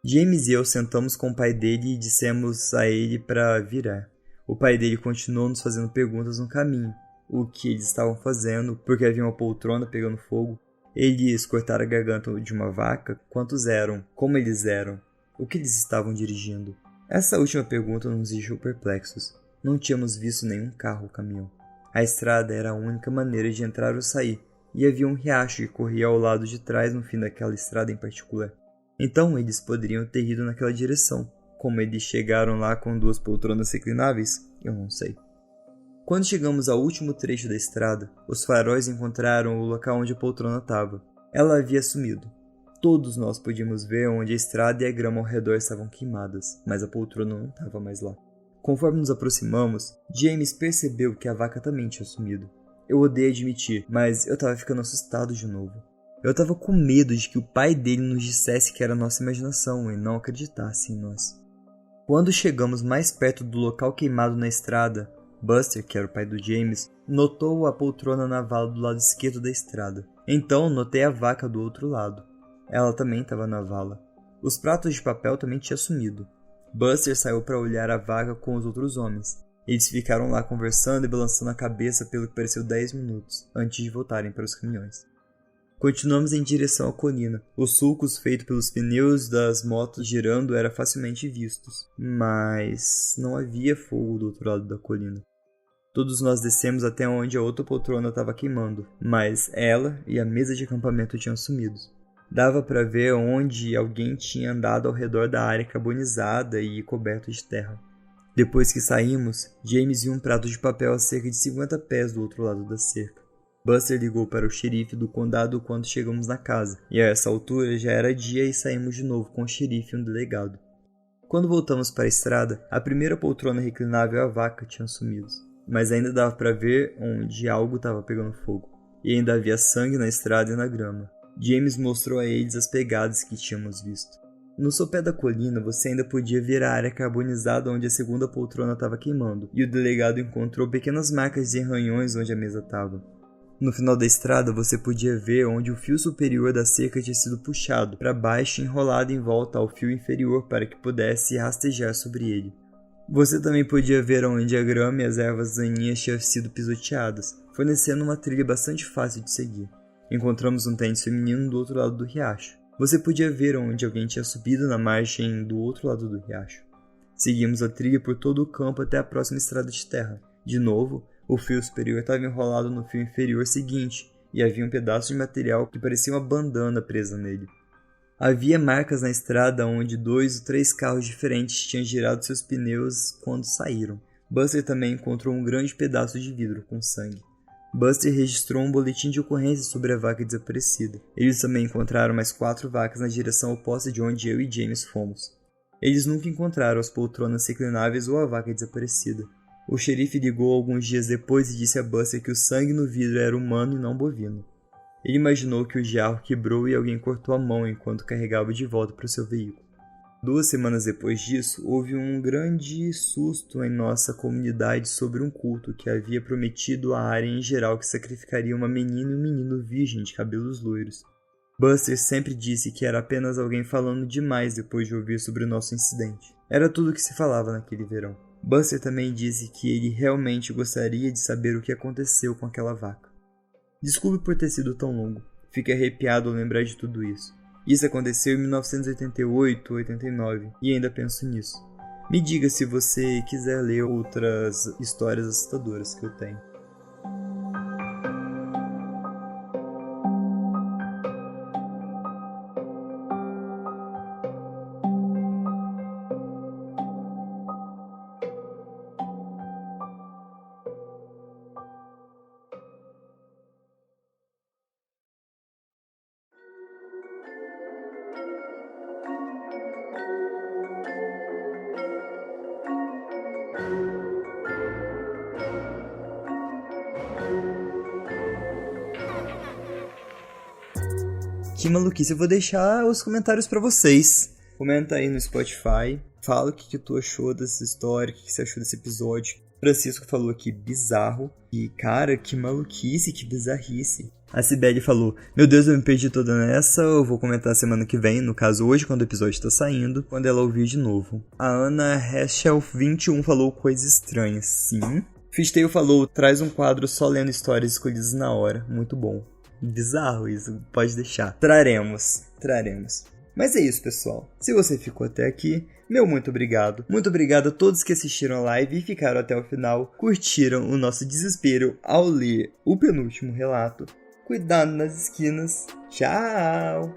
[SPEAKER 1] James e eu sentamos com o pai dele e dissemos a ele para virar. O pai dele continuou nos fazendo perguntas no caminho. O que eles estavam fazendo, porque havia uma poltrona pegando fogo. Eles cortaram a garganta de uma vaca? Quantos eram? Como eles eram? O que eles estavam dirigindo? Essa última pergunta nos deixou perplexos. Não tínhamos visto nenhum carro ou caminhão. A estrada era a única maneira de entrar ou sair, e havia um riacho que corria ao lado de trás no fim daquela estrada em particular. Então eles poderiam ter ido naquela direção. Como eles chegaram lá com 2 poltronas reclináveis, eu não sei. Quando chegamos ao último trecho da estrada, os faróis encontraram o local onde a poltrona estava. Ela havia sumido. Todos nós podíamos ver onde a estrada e a grama ao redor estavam queimadas, mas a poltrona não estava mais lá. Conforme nos aproximamos, James percebeu que a vaca também tinha sumido. Eu odeio admitir, mas eu estava ficando assustado de novo. Eu estava com medo de que o pai dele nos dissesse que era nossa imaginação e não acreditasse em nós. Quando chegamos mais perto do local queimado na estrada, Buster, que era o pai do James, notou a poltrona na vala do lado esquerdo da estrada. Então notei a vaca do outro lado. Ela também estava na vala. Os pratos de papel também tinham sumido. Buster saiu para olhar a vaca com os outros homens. Eles ficaram lá conversando e balançando a cabeça pelo que pareceu 10 minutos, antes de voltarem para os caminhões. Continuamos em direção à colina. Os sulcos feitos pelos pneus das motos girando eram facilmente vistos, mas não havia fogo do outro lado da colina. Todos nós descemos até onde a outra poltrona estava queimando, mas ela e a mesa de acampamento tinham sumido. Dava para ver onde alguém tinha andado ao redor da área carbonizada e coberta de terra. Depois que saímos, James viu um prato de papel a cerca de 50 pés do outro lado da cerca. Buster ligou para o xerife do condado quando chegamos na casa, e a essa altura já era dia e saímos de novo com o xerife e um delegado. Quando voltamos para a estrada, a primeira poltrona reclinável e a vaca tinham sumido, mas ainda dava para ver onde algo estava pegando fogo, e ainda havia sangue na estrada e na grama. James mostrou a eles as pegadas que tínhamos visto. No sopé da colina você ainda podia ver a área carbonizada onde a segunda poltrona estava queimando, e o delegado encontrou pequenas marcas de arranhões onde a mesa estava. No final da estrada você podia ver onde o fio superior da cerca tinha sido puxado para baixo e enrolado em volta ao fio inferior para que pudesse rastejar sobre ele. Você também podia ver onde a grama e as ervas daninhas tinham sido pisoteadas, fornecendo uma trilha bastante fácil de seguir. Encontramos um tênis feminino do outro lado do riacho. Você podia ver onde alguém tinha subido na margem do outro lado do riacho. Seguimos a trilha por todo o campo até a próxima estrada de terra. De novo, o fio superior estava enrolado no fio inferior seguinte, e havia um pedaço de material que parecia uma bandana presa nele. Havia marcas na estrada onde 2 ou 3 carros diferentes tinham girado seus pneus quando saíram. Buster também encontrou um grande pedaço de vidro com sangue. Buster registrou um boletim de ocorrência sobre a vaca desaparecida. Eles também encontraram mais 4 vacas na direção oposta de onde eu e James fomos. Eles nunca encontraram as poltronas reclináveis ou a vaca desaparecida. O xerife ligou alguns dias depois e disse a Buster que o sangue no vidro era humano e não bovino. Ele imaginou que o jarro quebrou e alguém cortou a mão enquanto carregava de volta para o seu veículo. 2 semanas depois disso, houve um grande susto em nossa comunidade sobre um culto que havia prometido à área em geral que sacrificaria uma menina e um menino virgem de cabelos loiros. Buster sempre disse que era apenas alguém falando demais depois de ouvir sobre o nosso incidente. Era tudo o que se falava naquele verão. Buster também disse que ele realmente gostaria de saber o que aconteceu com aquela vaca. Desculpe por ter sido tão longo. Fiquei arrepiado ao lembrar de tudo isso. Isso aconteceu em 1988 ou 89 e ainda penso nisso. Me diga se você quiser ler outras histórias assustadoras que eu tenho. Que maluquice, eu vou deixar os comentários pra vocês. Comenta aí no Spotify, fala o que tu achou dessa história, o que você achou desse episódio. Francisco falou aqui, bizarro. E cara, que maluquice, que bizarrice. A Cibele falou, meu Deus, eu me perdi toda nessa, eu vou comentar semana que vem, no caso hoje, quando o episódio tá saindo, quando ela ouvir de novo. A Ana Heschel21 falou coisas estranhas, sim. Fishtail falou, traz um quadro só lendo histórias escolhidas na hora, muito bom. Bizarro isso, pode deixar. Traremos. Mas é isso, pessoal. Se você ficou até aqui, meu muito obrigado. Muito obrigado a todos que assistiram a live e ficaram até o final, curtiram o nosso desespero ao ler o penúltimo relato. Cuidado nas esquinas. Tchau!